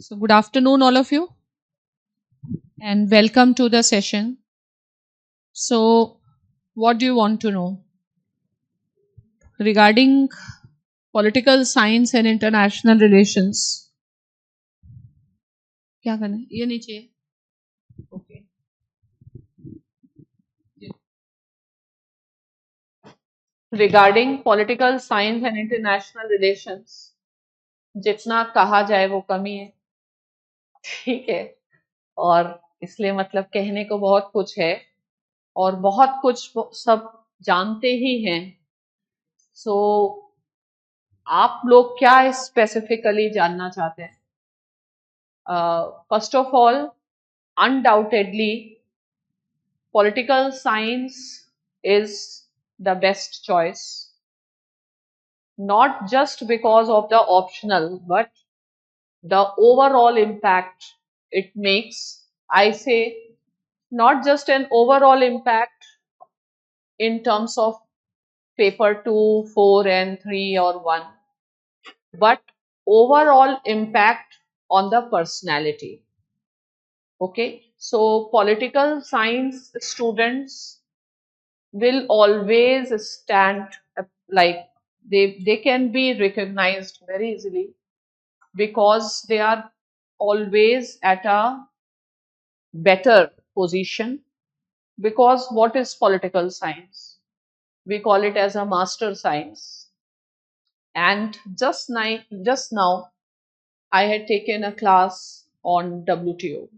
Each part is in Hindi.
So, good afternoon, all of you, and welcome to the session. So, what do you want to know regarding political science and international relations? क्या करना है? ये नीचे okay regarding political science and international relations जितना कहा जाए वो कमी है ठीक है और इसलिए मतलब कहने को बहुत कुछ है और बहुत कुछ सब जानते ही हैं सो आप लोग क्या स्पेसिफिकली जानना चाहते हैं first of all undoubtedly political science is the best choice not just because of the optional but the overall impact it makes. I say not just an overall impact in terms of paper 2, 4 and 3 or 1 but overall impact on the personality. Okay, so political science students will always stand like they can be recognized very easily because they are always at a better position. Because what is political science? We call it as a master science. And just now I had taken a class on WTO,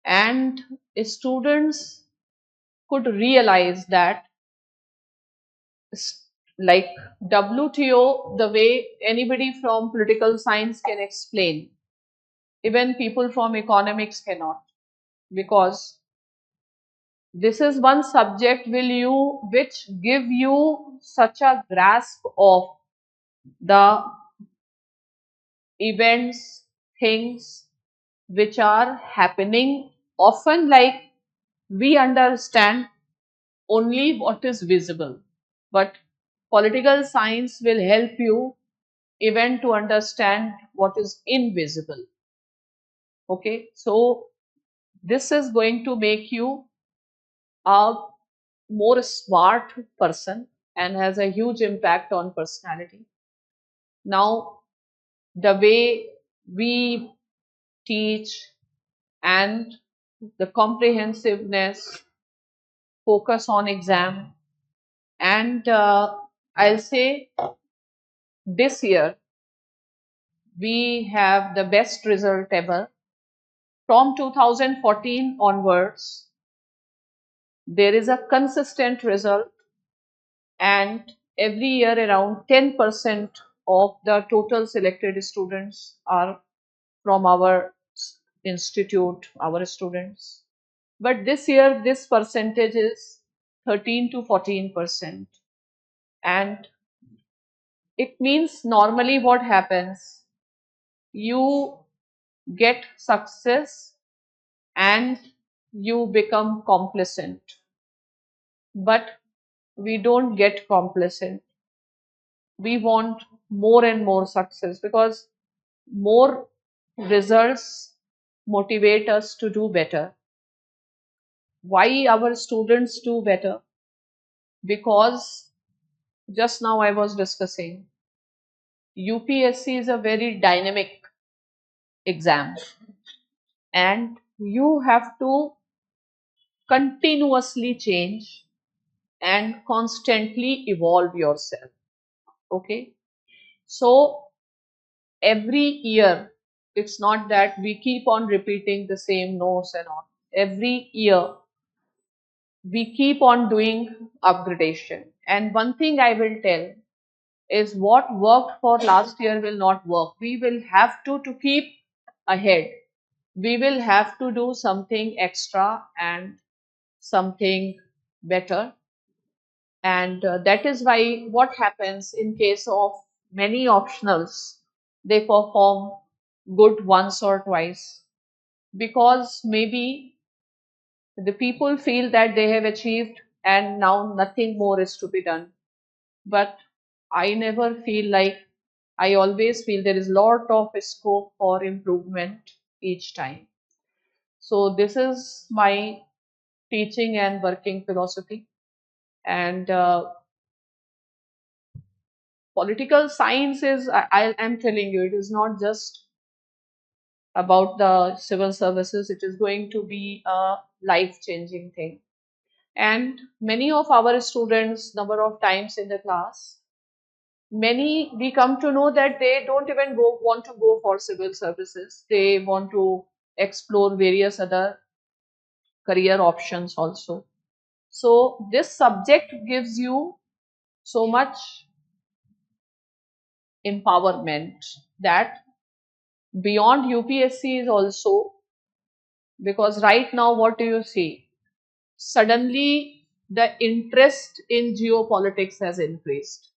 and students could realize that like WTO, the way anybody from political science can explain, even people from economics cannot, because this is one subject which give you such a grasp of the events, things which are happening. Often, like we understand only what is visible, but political science will help you even to understand what is invisible. Okay, so this is going to make you a more smart person and has a huge impact on personality. Now, the way we teach and the comprehensiveness, focus on exam, and I'll say this year we have the best result ever. From 2014 onwards, there is a consistent result, and every year around 10% of the total selected students are from our institute, our students. But this year, this percentage is 13 to 14%. And it means normally what happens, you get success and you become complacent. But we don't get complacent. We want more and more success because more results motivate us to do better. Why our students do better? Because just now I was discussing, UPSC is a very dynamic exam and you have to continuously change and constantly evolve yourself. Okay, so every year it's not that we keep on repeating the same notes and all. Every year we keep on doing upgradation. And one thing I will tell is what worked for last year will not work. We will have to keep ahead. We will have to do something extra and something better. And that is why what happens in case of many optionals, they perform good once or twice because maybe the people feel that they have achieved and now nothing more is to be done. But I never feel like I always feel there is lot of scope for improvement each time. So this is my teaching and working philosophy. And political science is, I am telling you, it is not just about the civil services. It is going to be a life changing thing. And many of our students, number of times in the class, many we come to know that they don't even want to go for civil services. They want to explore various other career options also. So this subject gives you so much empowerment that beyond UPSC is also, because right now what do you see? Suddenly the interest in geopolitics has increased.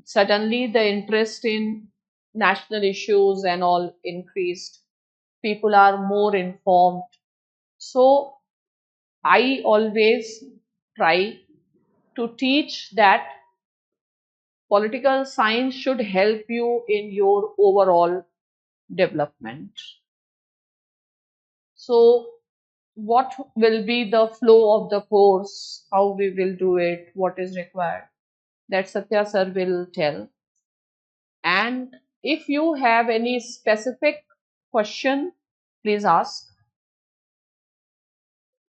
Suddenly the interest in national issues and all increased. People are more informed. So I always try to teach that political science should help you in your overall development. So what will be the flow of the course, how we will do it, what is required, that Satya sir will tell. And if you have any specific question, please ask.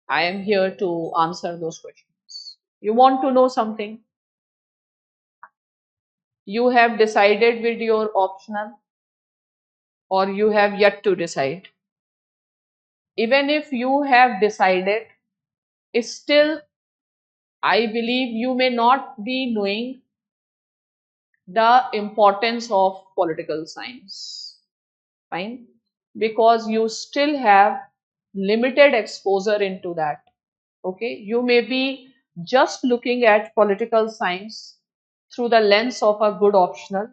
I am here to answer those questions. You want to know something? You have decided with your optional, or you have yet to decide? Even if you have decided, still I believe you may not be knowing the importance of political science. Fine? Because you still have limited exposure into that. Okay? You may be just looking at political science through the lens of a good optional,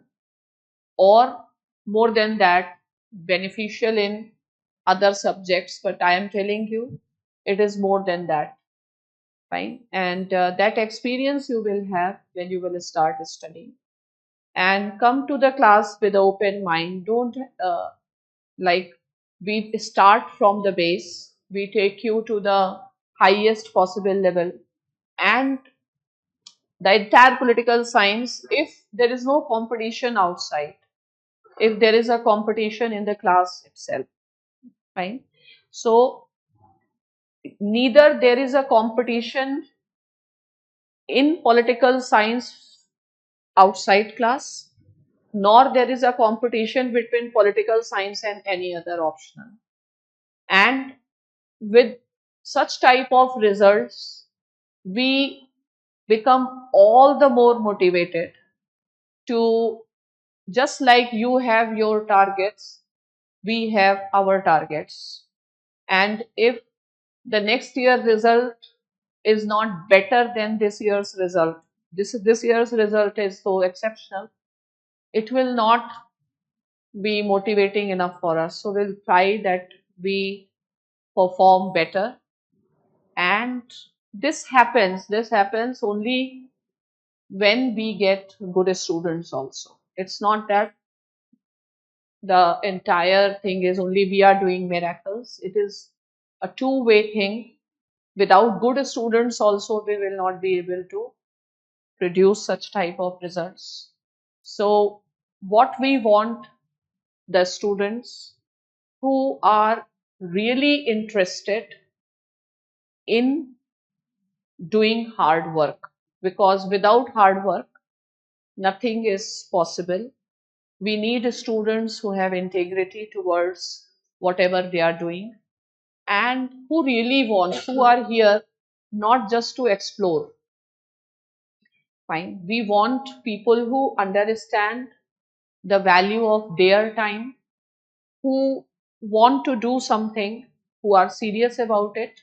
or more than that, beneficial in other subjects. But I am telling you, it is more than that. Fine? And that experience you will have when you will start studying. And come to the class with an open mind. Don't like, we start from the base, we take you to the highest possible level. And the entire political science, if there is no competition outside, if there is a competition in the class itself, fine. So neither there is a competition in political science outside class, nor there is a competition between political science and any other optional. And with such type of results, we become all the more motivated to, just like you have your targets, we have our targets. And if the next year result is not better than this year's result, this year's result is so exceptional, it will not be motivating enough for us. So we'll try that we perform better. And this happens only when we get good students also. It's not that the entire thing is only we are doing miracles. It is a two-way thing. Without good students also, we will not be able to produce such type of results. So what we want, the students who are really interested in doing hard work, because without hard work nothing is possible. We need students who have integrity towards whatever they are doing, and who really want, who are here not just to explore. Fine. We want people who understand the value of their time, who want to do something, who are serious about it,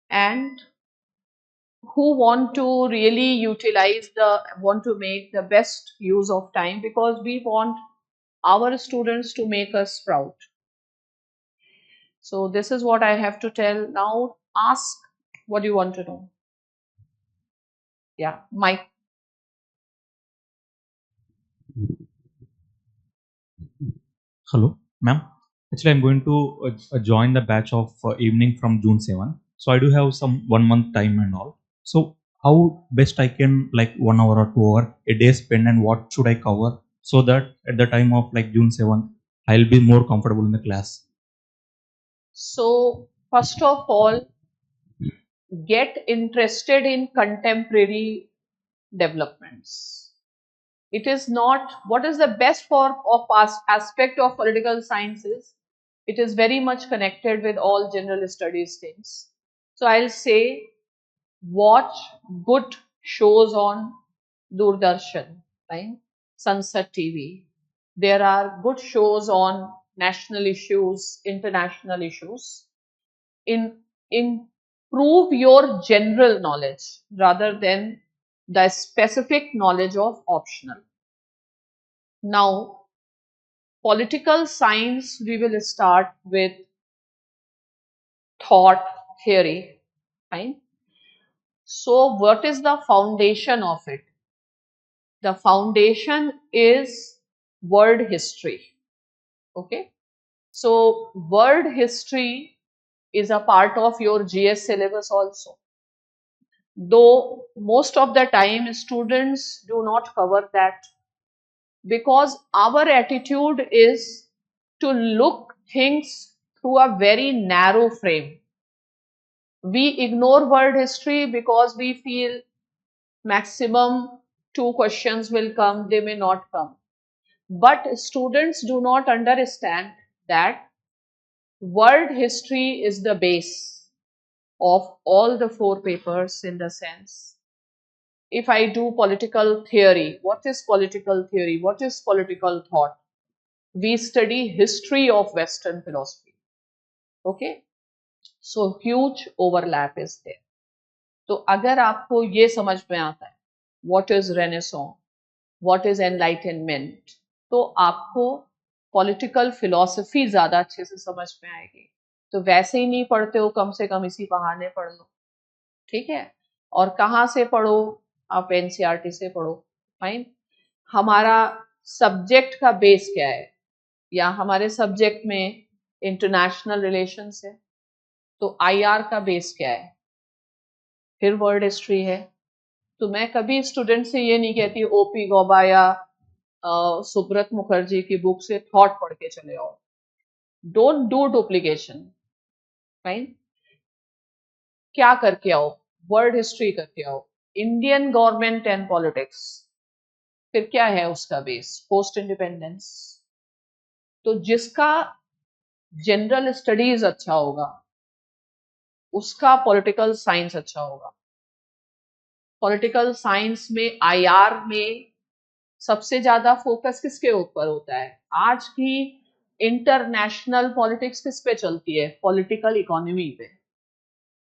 and who want to really want to make the best use of time, because we want our students to make us proud. So this is what I have to tell. Now ask what you want to know. Yeah, Mike. Hello, ma'am. Actually, I'm going to join the batch of evening from June 7. So I do have some 1 month time and all. So how best I can like 1 hour or 2 hour a day spend and what should I cover so that at the time of like June 7th, I'll be more comfortable in the class. So, first of all, get interested in contemporary developments. It is not what is the best for of aspect of political sciences. It is very much connected with all general studies things. So I'll say watch good shows on Doordarshan, right? Sunset TV. There are good shows on national issues, international issues. In improve your general knowledge rather than the specific knowledge of optional. Now, political science, we will start with thought theory, right? So, what is the foundation of it? The foundation is world history. Okay. So, world history is a part of your GS syllabus also. Though most of the time students do not cover that because our attitude is to look things through a very narrow frame. We ignore world history because we feel maximum two questions will come, they may not come. But students do not understand that world history is the base of all the four papers in the sense. If I do political theory, what is political theory? What is political thought? We study history of Western philosophy. Okay, so huge overlap is there. तो अगर आपको ये समझ में आता है what is Renaissance, what is enlightenment, तो आपको पॉलिटिकल फिलॉसफी ज्यादा अच्छे से समझ में आएगी. तो वैसे ही नहीं पढ़ते हो, कम से कम इसी बहाने पढ़ लो. ठीक है. और कहाँ से पढ़ो? आप एनसीईआरटी से पढ़ो. फाइन. हमारा सब्जेक्ट का बेस क्या है? या हमारे सब्जेक्ट में इंटरनेशनल रिलेशंस है, तो आईआर का बेस क्या है? फिर वर्ल्ड हिस्ट्री है. तो मैं कभी स्टूडेंट से ये नहीं कहती ओपी गौबा या सुब्रत मुखर्जी की बुक से थॉट पढ़ के चले आओ. Don't do duplication. राइट. क्या करके आओ? वर्ल्ड हिस्ट्री करके आओ. Indian government and politics. फिर क्या है उसका बेस? Post independence. तो जिसका जनरल स्टडीज अच्छा होगा उसका पॉलिटिकल साइंस अच्छा होगा. पॉलिटिकल साइंस में आईआर में सबसे ज्यादा फोकस किसके ऊपर होता है? आज की इंटरनेशनल पॉलिटिक्स किस पे चलती है? पॉलिटिकल इकोनॉमी पे.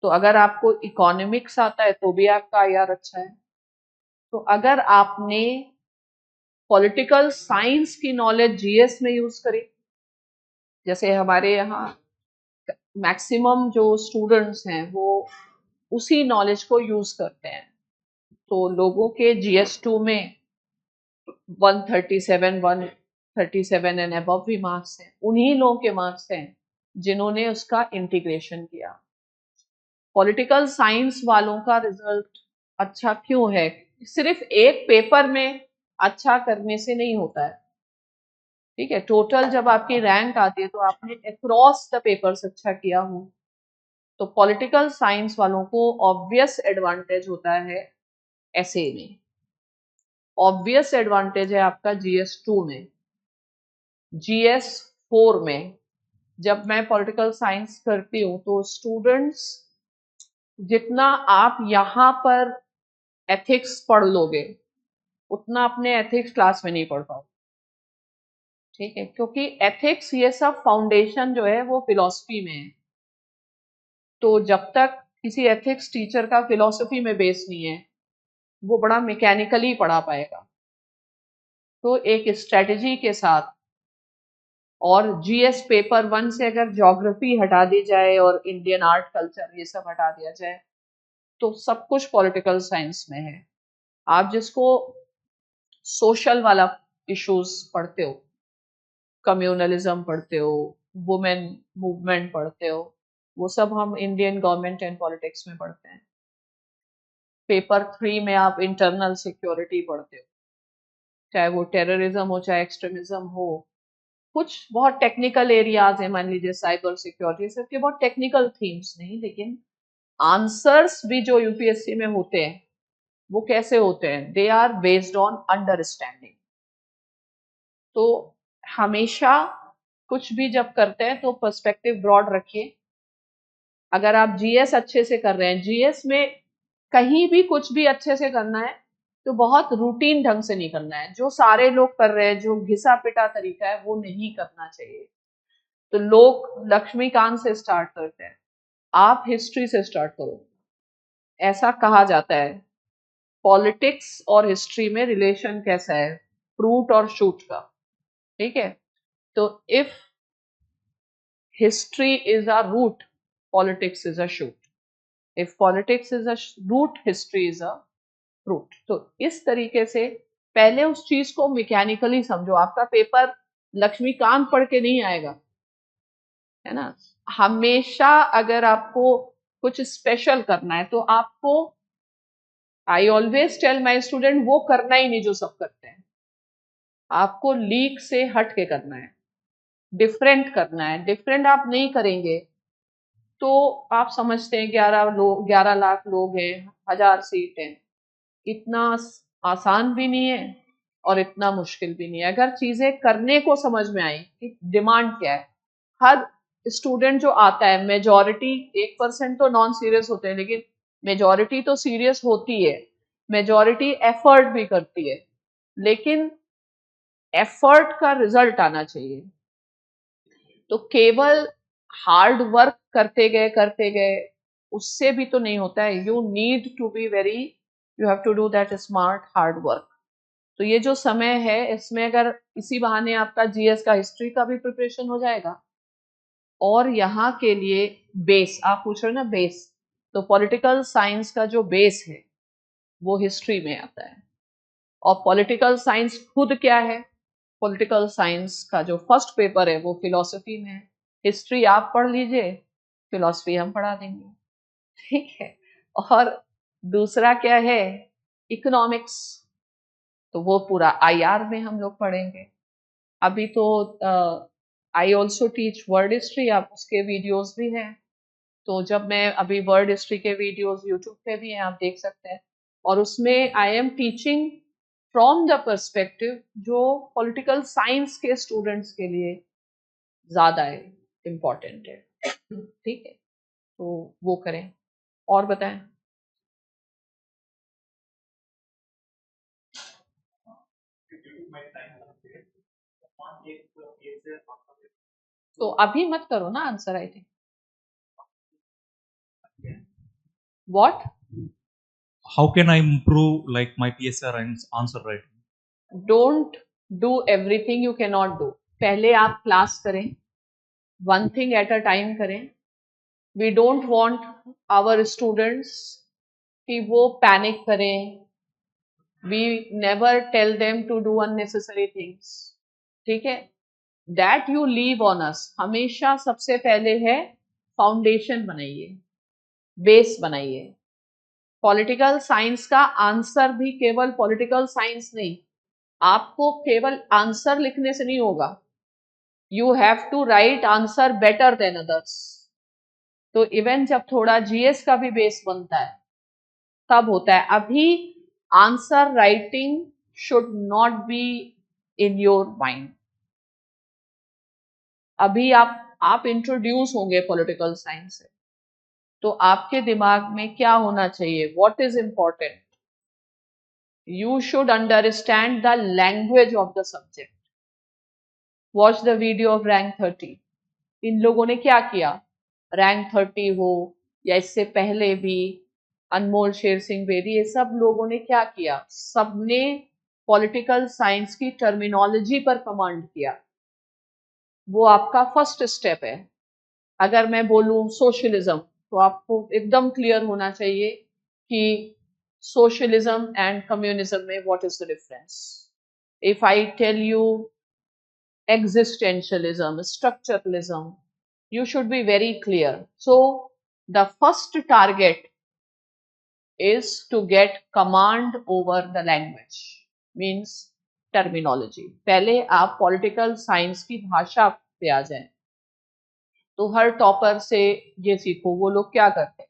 तो अगर आपको इकोनॉमिक्स आता है तो भी आपका आईआर अच्छा है. तो अगर आपने पॉलिटिकल साइंस की नॉलेज जीएस में यूज करी, जैसे हमारे यहाँ मैक्सिमम जो स्टूडेंट्स हैं वो उसी नॉलेज को यूज करते हैं, तो लोगों के जीएस 2 में 137 137 एंड अबव भी मार्क्स हैं. उन्हीं लोगों के मार्क्स हैं जिन्होंने उसका इंटीग्रेशन किया. पॉलिटिकल साइंस वालों का रिजल्ट अच्छा क्यों है? सिर्फ एक पेपर में अच्छा करने से नहीं होता है. ठीक है. टोटल जब आपकी रैंक आती है तो आपने अक्रॉस द पेपर्स अच्छा किया हो. तो पॉलिटिकल साइंस वालों को ऑब्वियस एडवांटेज होता है एसए में. ऑब्वियस एडवांटेज है आपका जीएस 2 में. जीएस 4 में जब मैं पॉलिटिकल साइंस करती हूँ तो स्टूडेंट्स जितना आप यहाँ पर एथिक्स पढ़ लोगे उतना अपने एथिक्स क्लास में नहीं पढ़ पाओ. ठीक है. क्योंकि एथिक्स ये सब फाउंडेशन जो है वो फिलॉसफी में है. तो जब तक किसी एथिक्स टीचर का फिलॉसफी में बेस नहीं है वो बड़ा मैकेनिकली पढ़ा पाएगा. तो एक स्ट्रेटजी के साथ, और जीएस पेपर 1 से अगर ज्योग्राफी हटा दी जाए और इंडियन आर्ट कल्चर ये सब हटा दिया जाए तो सब कुछ पॉलिटिकल साइंस में है. आप जिसको सोशल वाला इश्यूज पढ़ते हो कम्युनलिज्म पढ़ते हो, वुमेन मूवमेंट पढ़ते हो, वो सब हम इंडियन गवर्नमेंट एंड पॉलिटिक्स में पढ़ते हैं। पेपर 3 में आप इंटरनल सिक्योरिटी पढ़ते हो, चाहे वो टेररिज्म हो चाहे एक्सट्रीमिज्म हो। कुछ बहुत टेक्निकल एरियाज है, मान लीजिए साइबर सिक्योरिटी, सबके बहुत टेक्निकल थीम्स नहीं, लेकिन आंसर्स भी जो यूपीएससी में होते हैं वो कैसे होते हैं, they are based on understanding. तो हमेशा कुछ भी जब करते हैं तो पर्सपेक्टिव ब्रॉड रखिए। अगर आप जीएस अच्छे से कर रहे हैं, जीएस में कहीं भी कुछ भी अच्छे से करना है तो बहुत रूटीन ढंग से नहीं करना है, जो सारे लोग कर रहे हैं, जो घिसा पिटा तरीका है वो नहीं करना चाहिए। तो लोग लक्ष्मीकांत से स्टार्ट करते हैं, आप हिस्ट्री से स्टार्ट करो। ऐसा कहा जाता है पॉलिटिक्स और हिस्ट्री में रिलेशन कैसा है, फ्रूट और शूट का। ठीक है, तो if history is a root, politics is a shoot. If politics is a root, history is a fruit. तो इस तरीके से पहले उस चीज को मैकेनिकली समझो। आपका पेपर लक्ष्मीकांत पढ़ के नहीं आएगा, है ना। हमेशा अगर आपको कुछ स्पेशल करना है तो आपको, I always tell my student, वो करना ही नहीं जो सब करते हैं। आपको लीक से हट के करना है, डिफरेंट करना है। डिफरेंट आप नहीं करेंगे तो आप समझते हैं 11 लाख लोग हैं, 1000 सीट हैं, इतना आसान भी नहीं है और इतना मुश्किल भी नहीं है। अगर चीजें करने को समझ में आई कि डिमांड क्या है, हर स्टूडेंट जो आता है, मेजॉरिटी 1% तो नॉन सीरियस होते हैं, लेकिन मेजॉरिटी तो सीरियस होती है, मेजॉरिटी एफर्ट भी करती है, लेकिन एफर्ट का रिजल्ट आना चाहिए। तो केवल हार्ड वर्क करते गए उससे भी तो नहीं होता है। You need to be very, you have to do that smart hard work. तो ये जो समय है इसमें अगर इसी बहाने आपका जीएस का, हिस्ट्री का भी प्रिपरेशन हो जाएगा, और यहाँ के लिए बेस आप पूछ रहे हो ना, बेस, तो पॉलिटिकल साइंस का जो बेस है वो हिस्ट्री में आता है। और पॉलिटिकल साइंस खुद क्या है, पॉलिटिकल साइंस का जो फर्स्ट पेपर है वो फिलॉसफी में है। हिस्ट्री आप पढ़ लीजिए, फिलॉसफी हम पढ़ा देंगे। ठीक है, और दूसरा क्या है, इकोनॉमिक्स, तो वो पूरा आईआर में हम लोग पढ़ेंगे। अभी तो I also teach world history, आप उसके वीडियोस भी हैं। तो जब मैं अभी वर्ल्ड हिस्ट्री के वीडियोस यूट्यूब पे भी हैं, आप देख सकते हैं, और उसमें I am teaching from the perspective जो पॉलिटिकल साइंस के स्टूडेंट्स के लिए ज्यादा है, इम्पोर्टेंट है। ठीक है, तो वो करें। और बताएं। तो अभी मत करो ना answer writing. What? How can I improve like my PSR and answer writing? Don't do everything you can not do. पहले आप क्लास करें, one thing at a time करें। We don't want our students कि वो पैनिक करें। We never tell them to do unnecessary things. ठीक है, that you leave on us. हमेशा सबसे पहले है फाउंडेशन बनाइए, बेस बनाइए। पॉलिटिकल साइंस का आंसर भी केवल पॉलिटिकल साइंस नहीं, आपको केवल आंसर लिखने से नहीं होगा, you have to write answer better than others. तो इवन जब थोड़ा जीएस का भी बेस बनता है तब होता है। अभी answer writing should not be in your mind. अभी आप इंट्रोड्यूस होंगे पॉलिटिकल साइंस से, तो आपके दिमाग में क्या होना चाहिए, what is important, you should understand the language of the subject. Watch the video of rank 30। इन लोगों ने क्या किया, रैंक 30 हो या इससे पहले भी अनमोल शेर सिंह बेदी, ये सब लोगों ने क्या किया, सबने पॉलिटिकल साइंस की टर्मिनोलॉजी पर कमांड किया। वो आपका फर्स्ट स्टेप है। अगर मैं बोलूं सोशलिज्म, तो आपको एकदम क्लियर होना चाहिए कि सोशलिज्म एंड कम्युनिज्म में what is the difference. If I tell you existentialism, structuralism. You should be very clear. So the first target is to get command over the language, means terminology. पहले आप पॉलिटिकल साइंस की भाषा पे आ जाएं, तो हर टॉपर से ये सीखो वो लोग क्या करते हैं।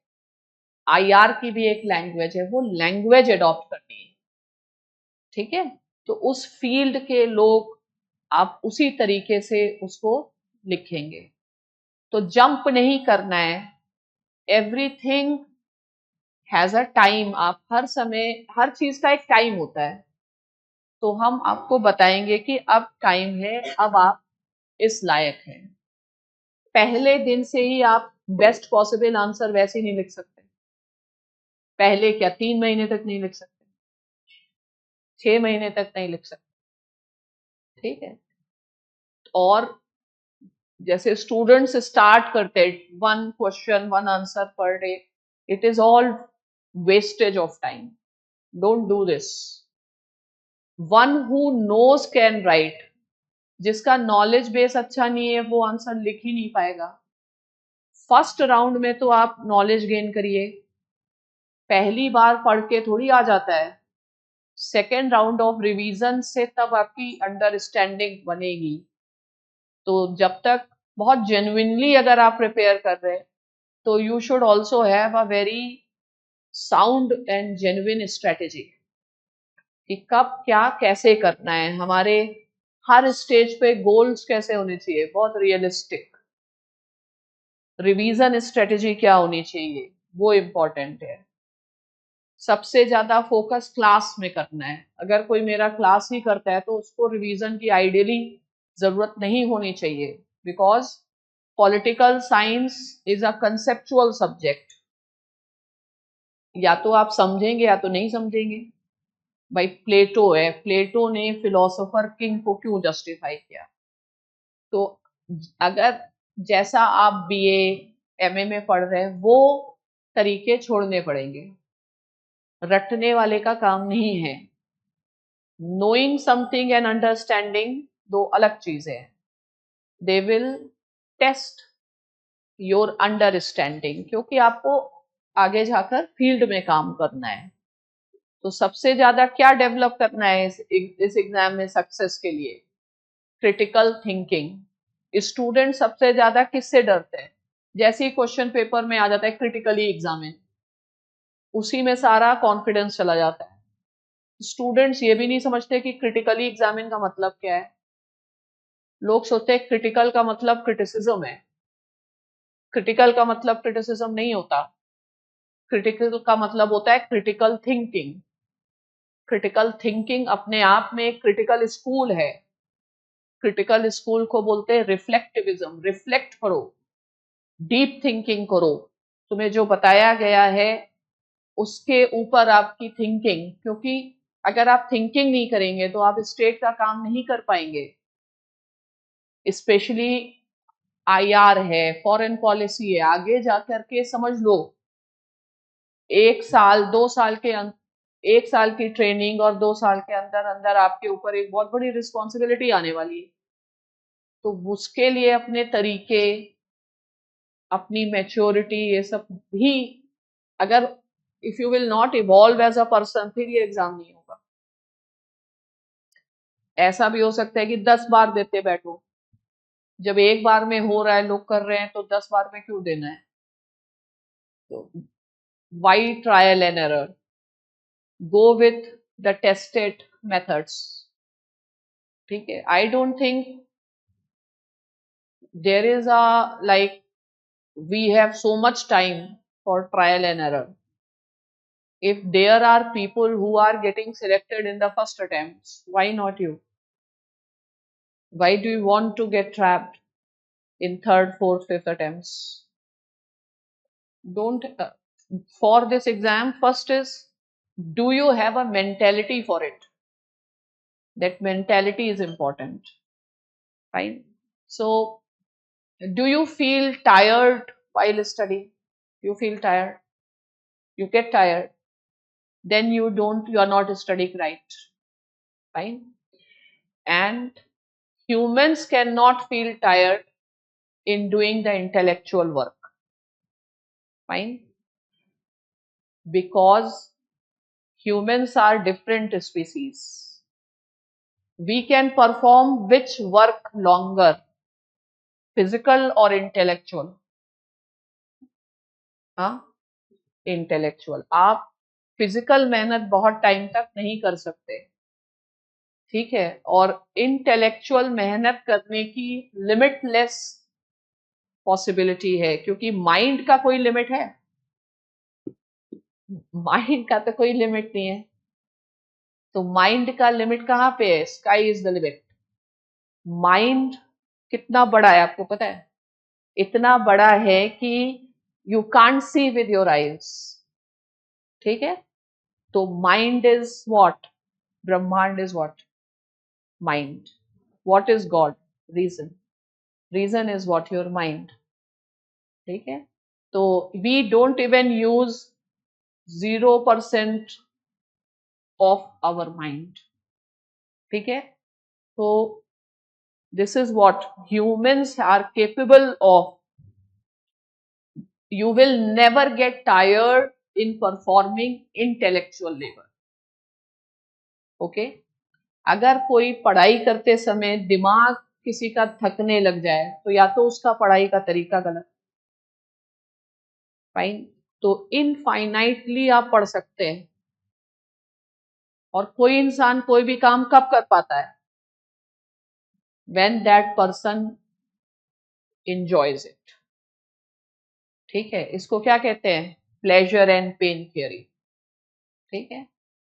आईआर की भी एक लैंग्वेज है, वो लैंग्वेज अडॉप्ट करनी है, ठीक है। तो उस फील्ड के लोग आप उसी तरीके से उसको लिखेंगे। तो जंप नहीं करना है, एवरीथिंग हैज अ टाइम। आप हर समय, हर चीज का एक टाइम होता है। तो हम आपको बताएंगे कि अब टाइम है, अब आप इस लायक हैं। पहले दिन से ही आप बेस्ट पॉसिबल आंसर वैसे नहीं लिख सकते। पहले क्या 3 महीने तक नहीं लिख सकते, 6 महीने तक नहीं लिख सकते, ठीक है। और जैसे स्टूडेंट्स स्टार्ट करते हैं 1 question 1 answer per day, it is all wastage of time. Don't do this. One who knows can write. जिसका नॉलेज बेस अच्छा नहीं है वो आंसर लिख ही नहीं पाएगा। फर्स्ट राउंड में तो आप नॉलेज गेन करिए, पहली बार पढ़ के थोड़ी आ जाता है। सेकेंड राउंड ऑफ रिवीजन से तब आपकी अंडरस्टैंडिंग बनेगी। तो जब तक बहुत जेन्युइनली अगर आप प्रिपेयर कर रहे हैं, तो you should also have a very sound and genuine strategy कि कब क्या कैसे करना है। हमारे हर स्टेज पे गोल्स कैसे होने चाहिए, बहुत रियलिस्टिक। रिवीजन स्ट्रेटेजी क्या होनी चाहिए, वो इम्पोर्टेंट है। सबसे ज्यादा फोकस क्लास में करना है। अगर कोई मेरा क्लास ही करता है तो उसको रिवीजन की आइडियली जरूरत नहीं होनी चाहिए, because political science is a conceptual subject. या तो आप समझेंगे या तो नहीं समझेंगे। भाई प्लेटो है, प्लेटो ने फिलोसोफर किंग को क्यों जस्टिफाई किया? तो अगर जैसा आप बीए एमए में पढ़ रहे हैं वो तरीके छोड़ने पड़ेंगे। रटने वाले का काम नहीं है। नोइंग समथिंग एंड अंडरस्टैंडिंग दो अलग चीजें हैं। They will test your understanding, क्योंकि आपको आगे जाकर फील्ड में काम करना है। तो सबसे ज्यादा क्या डेवलप करना है इस एग्जाम में सक्सेस के लिए? Critical thinking. स्टूडेंट सबसे ज्यादा किससे डरते हैं? जैसे ही क्वेश्चन पेपर में आ जाता है क्रिटिकली एग्जामिन, उसी में सारा कॉन्फिडेंस चला जाता है। स्टूडेंट्स ये भी नहीं समझते कि क्रिटिकली एग्जामिन का मतलब क्या है। लोग सोचते हैं क्रिटिकल का मतलब क्रिटिसिज्म है। क्रिटिकल का मतलब क्रिटिसिज्म नहीं होता। क्रिटिकल का मतलब होता है क्रिटिकल थिंकिंग। क्रिटिकल थिंकिंग अपने आप में एक क्रिटिकल स्कूल है। क्रिटिकल स्कूल को बोलते हैं रिफ्लेक्टिविज्म। रिफ्लेक्ट करो, डीप थिंकिंग करो। तुम्हें जो बताया गया है उसके ऊपर आपकी थिंकिंग, क्योंकि अगर आप थिंकिंग नहीं करेंगे तो आप स्टेट का काम नहीं कर पाएंगे। स्पेशली आईआर है, फॉरेन पॉलिसी है, आगे जाकर के समझ लो 1 साल 2 साल के 1 साल की ट्रेनिंग और 2 साल के अंदर अंदर आपके ऊपर एक बहुत बड़ी रिस्पॉन्सिबिलिटी आने वाली है। तो उसके लिए अपने तरीके, अपनी मैच्योरिटी, ये सब भी, अगर if you will not evolve as a person, फिर ये एग्जाम नहीं होगा। ऐसा भी हो सकता है कि 10 बार देते बैठो। जब एक बार में हो रहा है, लोग कर रहे हैं, तो 10 बार में क्यों देना है? तो why trial and error? Go with the tested methods, ठीक है। I don't think there is a like we have so much time for trial and error. If there are people who are getting selected in the first attempts, why not you? Why do you want to get trapped in third, fourth, fifth attempts? Don't. For this exam, first is, do you have a mentality for it? That mentality is important. Fine. So, do you feel tired while studying? You feel tired. You get tired. Then you are not studying right. Fine. And humans cannot feel tired in doing the intellectual work. Fine? Because humans are different species. We can perform which work longer, physical or intellectual? हाँ, इंटेलेक्चुअल. आप फिजिकल मेहनत बहुत टाइम तक नहीं कर सकते, ठीक है, और इंटेलेक्चुअल मेहनत करने की लिमिटलेस पॉसिबिलिटी है, क्योंकि माइंड का कोई लिमिट है? माइंड का तो कोई लिमिट नहीं है. तो माइंड का लिमिट कहाँ पे है? Sky is the limit. Mind कितना बड़ा है आपको पता है? इतना बड़ा है कि you can't see with your eyes. ठीक है. तो mind is what? Brahmand is what? Mind. What is God? Reason. Reason is what? Your mind. ठीक है. तो we don't even use 0% of our mind. ठीक है. तो this is what humans are capable of. You will never get tired in performing intellectual labor. Okay? अगर कोई पढ़ाई करते समय दिमाग किसी का थकने लग जाए तो या तो उसका पढ़ाई का तरीका गलत. फाइन. तो इनफाइनाइटली आप पढ़ सकते हैं, और कोई इंसान कोई भी काम कब कर पाता है? when that person enjoys it. ठीक है. इसको क्या कहते हैं? Pleasure and pain theory. ठीक है.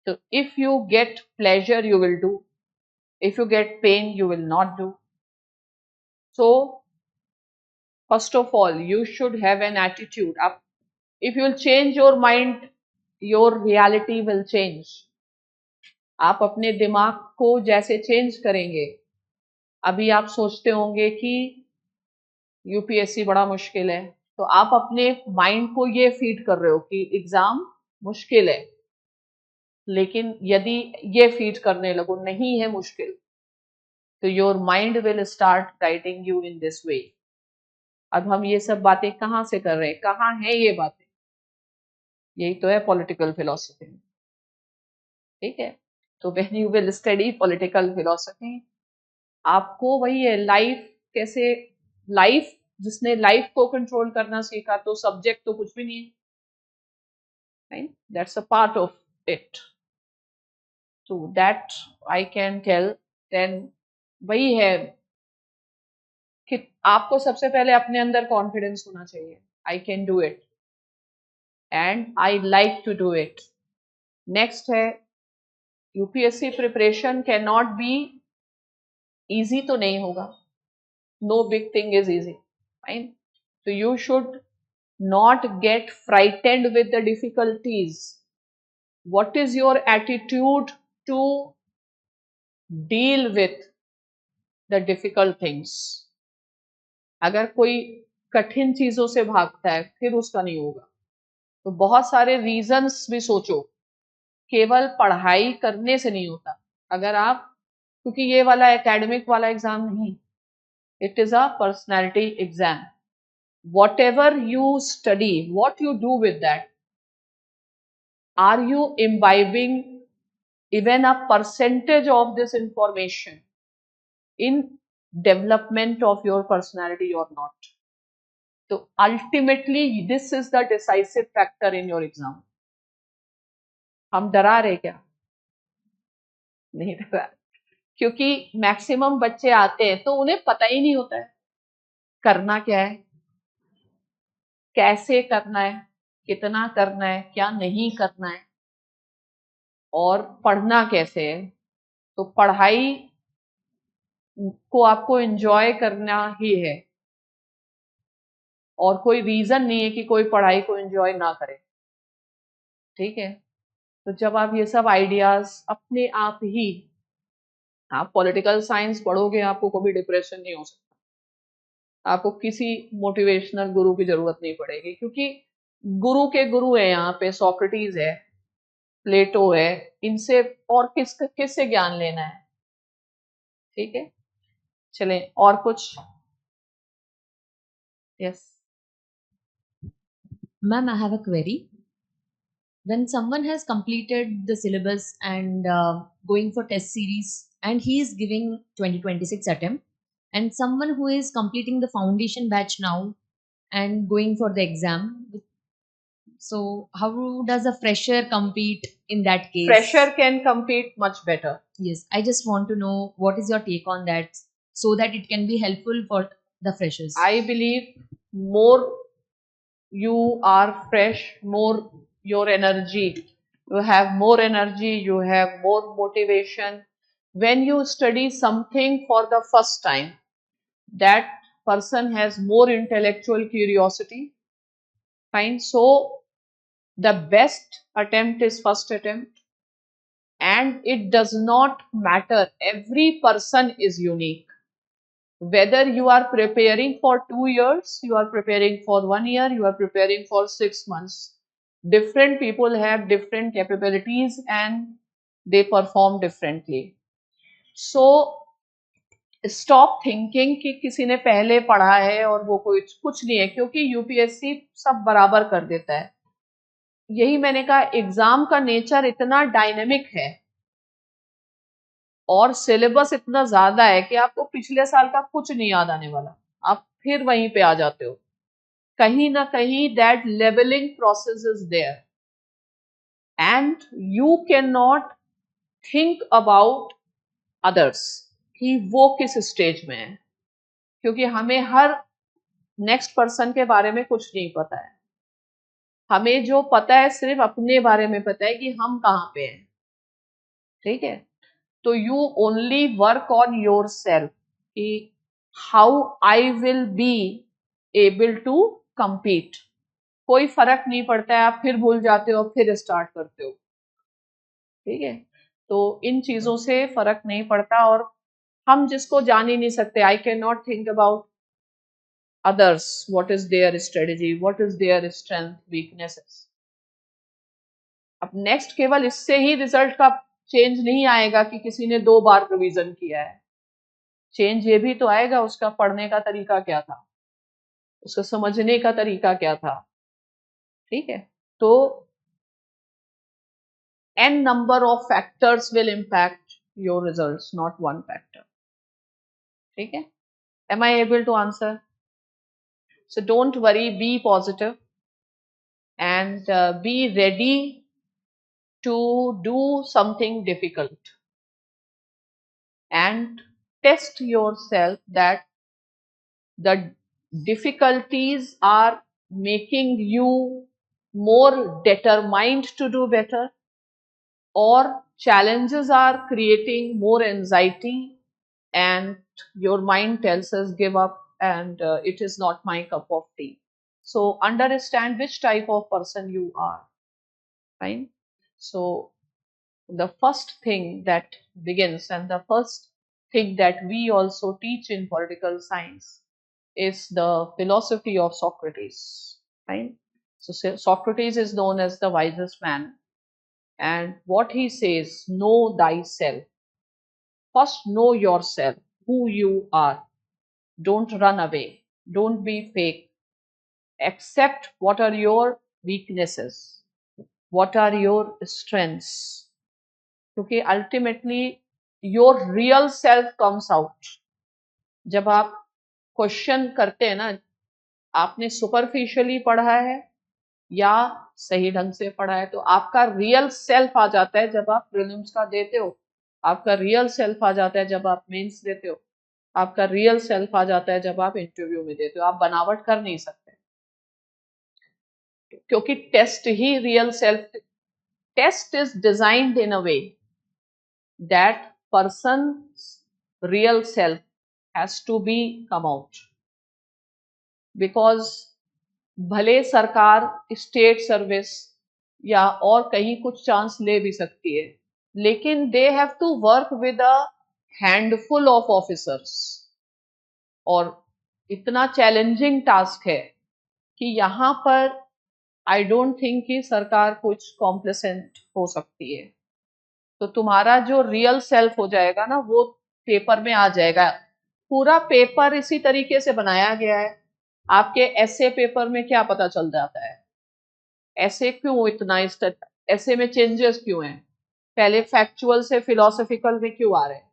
तो if you get pleasure you will do, if you get pain you will not do. So first of all you should have an attitude. आप if you will change your mind, your reality will change. आप अपने दिमाग को जैसे चेंज करेंगे, अभी आप सोचते होंगे कि यूपीएससी बड़ा मुश्किल है, तो आप अपने माइंड को ये फीड कर रहे हो कि एग्जाम मुश्किल है. लेकिन यदि ये फीड करने लगो नहीं है मुश्किल, तो your mind will start guiding you in this way. अब हम ये सब बातें कहाँ से कर रहे हैं? कहाँ है ये बातें? यही तो है पॉलिटिकल फिलोसफी. ठीक है. तो when you will study political philosophy, आपको वही है लाइफ कैसे. लाइफ, जिसने लाइफ को कंट्रोल करना सीखा तो सब्जेक्ट तो कुछ भी नहीं है. Right. That's a part of it. तो that I can tell. Then वही है कि आपको सबसे पहले अपने अंदर कॉन्फिडेंस होना चाहिए. I can do it and I like to do it. Next है, UPSC preparation can not be easy. तो नहीं होगा. No big thing is easy. Fine. तो you should not get frightened with the difficulties. What is your attitude to deal with the difficult things? अगर कोई कठिन चीजों से भागता है फिर उसका नहीं होगा. तो बहुत सारे रीजंस भी सोचो. केवल पढ़ाई करने से नहीं होता. अगर आप, क्योंकि ये वाला एकेडमिक वाला एग्जाम नहीं, it is a personality exam. whatever you study, what you do with that, are you imbibing even a percentage of this information in development of your personality or not? So ultimately this is the decisive factor in your exam. हम डरा रहे क्या? नहीं डरा. क्योंकि मैक्सिमम बच्चे आते हैं तो उन्हें पता ही नहीं होता है करना क्या है, कैसे करना है, कितना करना है, क्या नहीं करना है, और पढ़ना कैसे है. तो पढ़ाई को आपको एंजॉय करना ही है, और कोई रीजन नहीं है कि कोई पढ़ाई को एंजॉय ना करे. ठीक है. तो जब आप ये सब आइडियाज अपने आप ही, आप पॉलिटिकल साइंस पढ़ोगे, आपको कभी डिप्रेशन नहीं हो सकता. आपको किसी मोटिवेशनल गुरु की जरूरत नहीं पड़ेगी, क्योंकि गुरु के गुरु है यहाँ पे. सोक्रेटिस है, प्लेटो है. इनसे और किससे ज्ञान लेना है? ठीक है. चलें और कुछ? Yes. Ma'am, I have a query. When someone has completed the syllabus and going for test series and he is giving 2026 attempt, and someone who is completing the foundation batch now and going for the exam, so how does a fresher compete in that case? Fresher can compete much better. Yes, I just want to know what is your take on that so that it can be helpful for the freshers. I believe more you are fresh, more your energy. You have more energy, you have more motivation. When you study something for the first time, that person has more intellectual curiosity. Fine. So the best attempt is first attempt, and it does not matter. Every person is unique. Whether you are preparing for 2 years, you are preparing for 1 year, you are preparing for 6 months. Different people have different capabilities and they perform differently. So stop thinking कि किसी ने पहले पढ़ा है और वो कोई कुछ नहीं है, क्योंकि यूपीएससी सब बराबर कर देता है। यही मैंने कहा, एग्जाम का नेचर इतना डायनेमिक है और सिलेबस इतना ज्यादा है कि आपको पिछले साल का कुछ नहीं याद आने वाला, आप फिर वहीं पे आ जाते हो। कहीं ना कहीं that levelling process is there and you can not think about others कि वो किस स्टेज में है, क्योंकि हमें हर नेक्स्ट पर्सन के बारे में कुछ नहीं पता है। हमें जो पता है सिर्फ अपने बारे में पता है कि हम कहाँ पे हैं। ठीक है, तो you only work on your self कि how I will be able to compete। कोई फर्क नहीं पड़ता है, आप फिर भूल जाते हो फिर स्टार्ट करते हो। ठीक है, तो इन चीजों से फर्क नहीं पड़ता और हम जिसको जान ही नहीं सकते, I can not think about others, what is their strategy, what is their strength, weaknesses। अब नेक्स्ट केवल इससे ही रिजल्ट का चेंज नहीं आएगा कि किसी ने 2 बार रिवीजन किया है। चेंज ये भी तो आएगा उसका पढ़ने का तरीका क्या था, उसको समझने का तरीका क्या था। ठीक है, तो n number of factors will impact your results, not one factor। ठीक है, am I able to answer? So don't worry, be positive and be ready to do something difficult and test yourself that the difficulties are making you more determined to do better, or challenges are creating more anxiety and your mind tells us give up and it is not my cup of tea. So understand which type of person you are. Fine. So the first thing that begins and the first thing that we also teach in political science is the philosophy of Socrates. Right? So Socrates is known as the wisest man, and what he says, know thyself. First know yourself, who you are. Don't run away, don't be fake. Accept what are your weaknesses, what are your strengths, क्योंकि ultimately your real self comes out. जब आप क्वेश्चन करते हैं ना, आपने सुपरफिशियली पढ़ा है या सही ढंग से पढ़ा है, तो आपका रियल सेल्फ आ जाता है जब आप प्रीलिम्स का देते हो, आपका रियल सेल्फ आ जाता है जब आप मेंस देते हो, आपका रियल सेल्फ आ जाता है जब आप इंटरव्यू में देते हो। आप बनावट कर नहीं सकते, क्योंकि टेस्ट ही real self, test is designed in a way that person's real self has to be come out, because भले सरकार स्टेट सर्विस या और कहीं कुछ चांस ले भी सकती है, लेकिन they have to work with a handful of officers, और इतना चैलेंजिंग टास्क है कि यहाँ पर आई डोंट थिंक कि सरकार कुछ कॉम्प्लेसेंट हो सकती है। तो तुम्हारा जो रियल सेल्फ हो जाएगा ना, वो पेपर में आ जाएगा। पूरा पेपर इसी तरीके से बनाया गया है। आपके ऐसे पेपर में क्या पता चल जाता है, ऐसे क्यों इतना ऐसे में चेंजेस क्यों हैं, पहले फैक्चुअल से फिलोसफिकल में क्यों आ रहे हैं,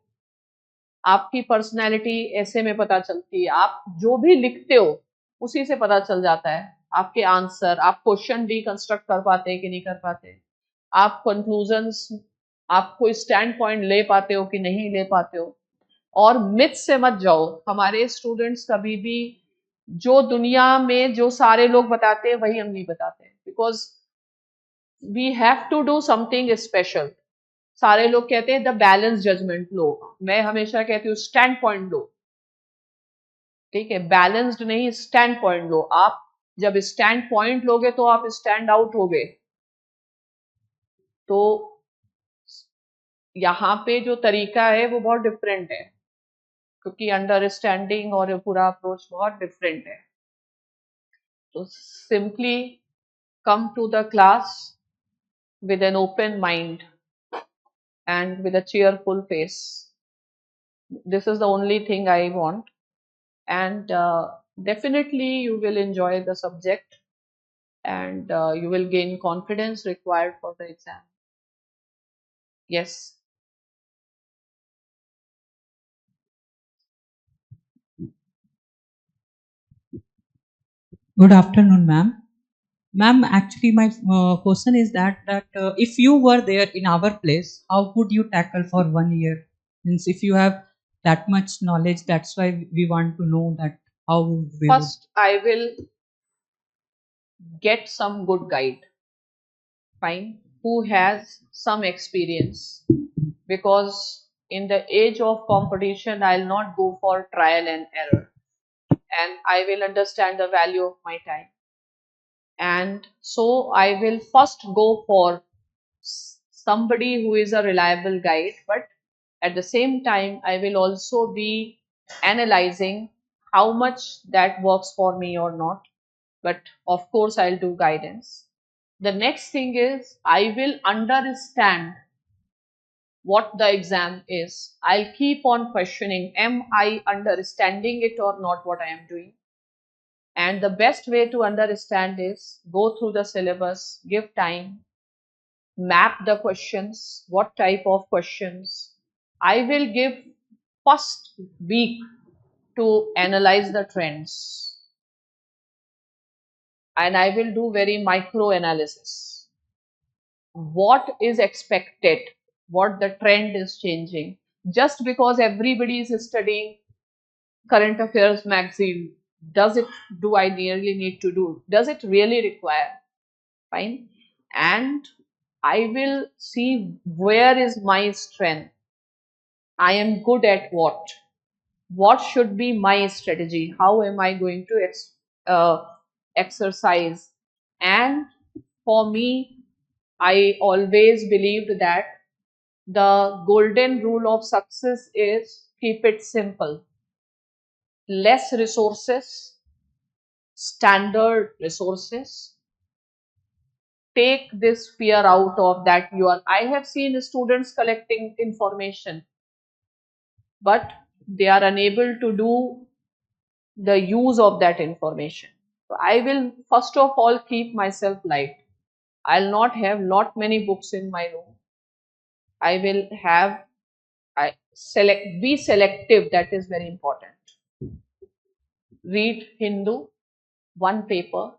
आपकी पर्सनैलिटी ऐसे में पता चलती है, आप जो भी लिखते हो उसी से पता चल जाता है आपके आंसर, आप क्वेश्चन डिकंस्ट्रक्ट कर पाते हैं कि नहीं कर पाते, आप कंक्लूजन्स, आप कोई स्टैंड पॉइंट ले पाते हो कि नहीं ले पाते हो। और मिथ से मत जाओ, हमारे स्टूडेंट्स कभी भी जो दुनिया में जो सारे लोग बताते हैं वही हम नहीं बताते, because we have to do something special. सारे लोग कहते हैं द बैलेंस जजमेंट लो, मैं हमेशा कहती हूँ स्टैंड पॉइंट लो। ठीक है, बैलेंस्ड नहीं, स्टैंड पॉइंट लो। आप जब स्टैंड पॉइंट लोगे तो आप स्टैंड आउट होगे। तो यहाँ पे जो तरीका है वो बहुत डिफरेंट है, क्योंकि अंडरस्टैंडिंग और ये पूरा अप्रोच बहुत डिफरेंट है। तो simply come to the class with an open mind and with a cheerful face. This is the only thing I want, and definitely you will enjoy the subject, and you will gain confidence required for the exam. Yes. Good afternoon, ma'am. Ma'am, actually, my question is that if you were there in our place, how would you tackle for 1 year? Means if you have that much knowledge, that's why we want to know that how we would. First, I will get some good guide, fine, who has some experience, because in the age of competition, I'll not go for trial and error, and I will understand the value of my time. And so I will first go for somebody who is a reliable guide, but at the same time, I will also be analyzing how much that works for me or not. But of course, I'll do guidance. The next thing is I will understand what the exam is. I'll keep on questioning, am I understanding it or not, what I am doing? And the best way to understand is go through the syllabus, give time, map the questions, what type of questions. I will give first week to analyze the trends, and I will do very micro analysis. What is expected, what the trend is changing. Just because everybody is studying current affairs magazine, does it, do I really need to do? Does it really require? Fine. And I will see where is my strength. I am good at what? What should be my strategy? How am I going to exercise? And for me, I always believed that the golden rule of success is keep it simple. Less resources, standard resources. Take this fear out of that you are. I have seen students collecting information, but they are unable to do the use of that information. So I will first of all keep myself light. I'll not have lot many books in my room. I will have, I select, be selective, that is very important. Read Hindu, one paper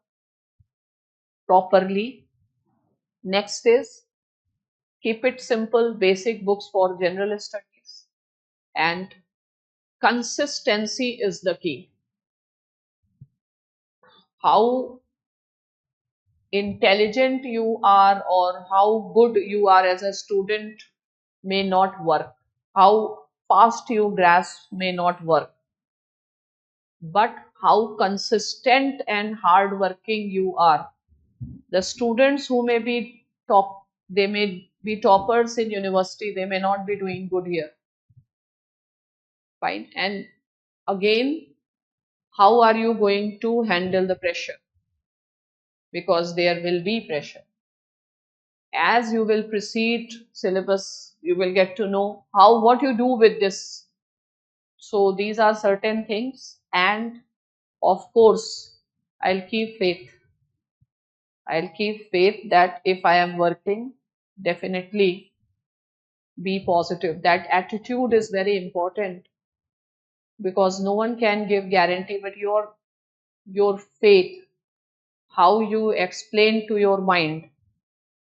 properly. Next is keep it simple, basic books for general studies, and consistency is the key. How intelligent you are or how good you are as a student may not work. How fast you grasp may not work. But how consistent and hardworking you are. The students who may be top, they may be toppers in university, they may not be doing good here. Fine. And again, how are you going to handle the pressure? Because there will be pressure. As you will proceed syllabus, you will get to know how, what you do with this So these are certain things, and of course I'll keep faith. I'll keep faith that if I am working, definitely be positive. That attitude is very important, because no one can give guarantee, but your faith, how you explain to your mind,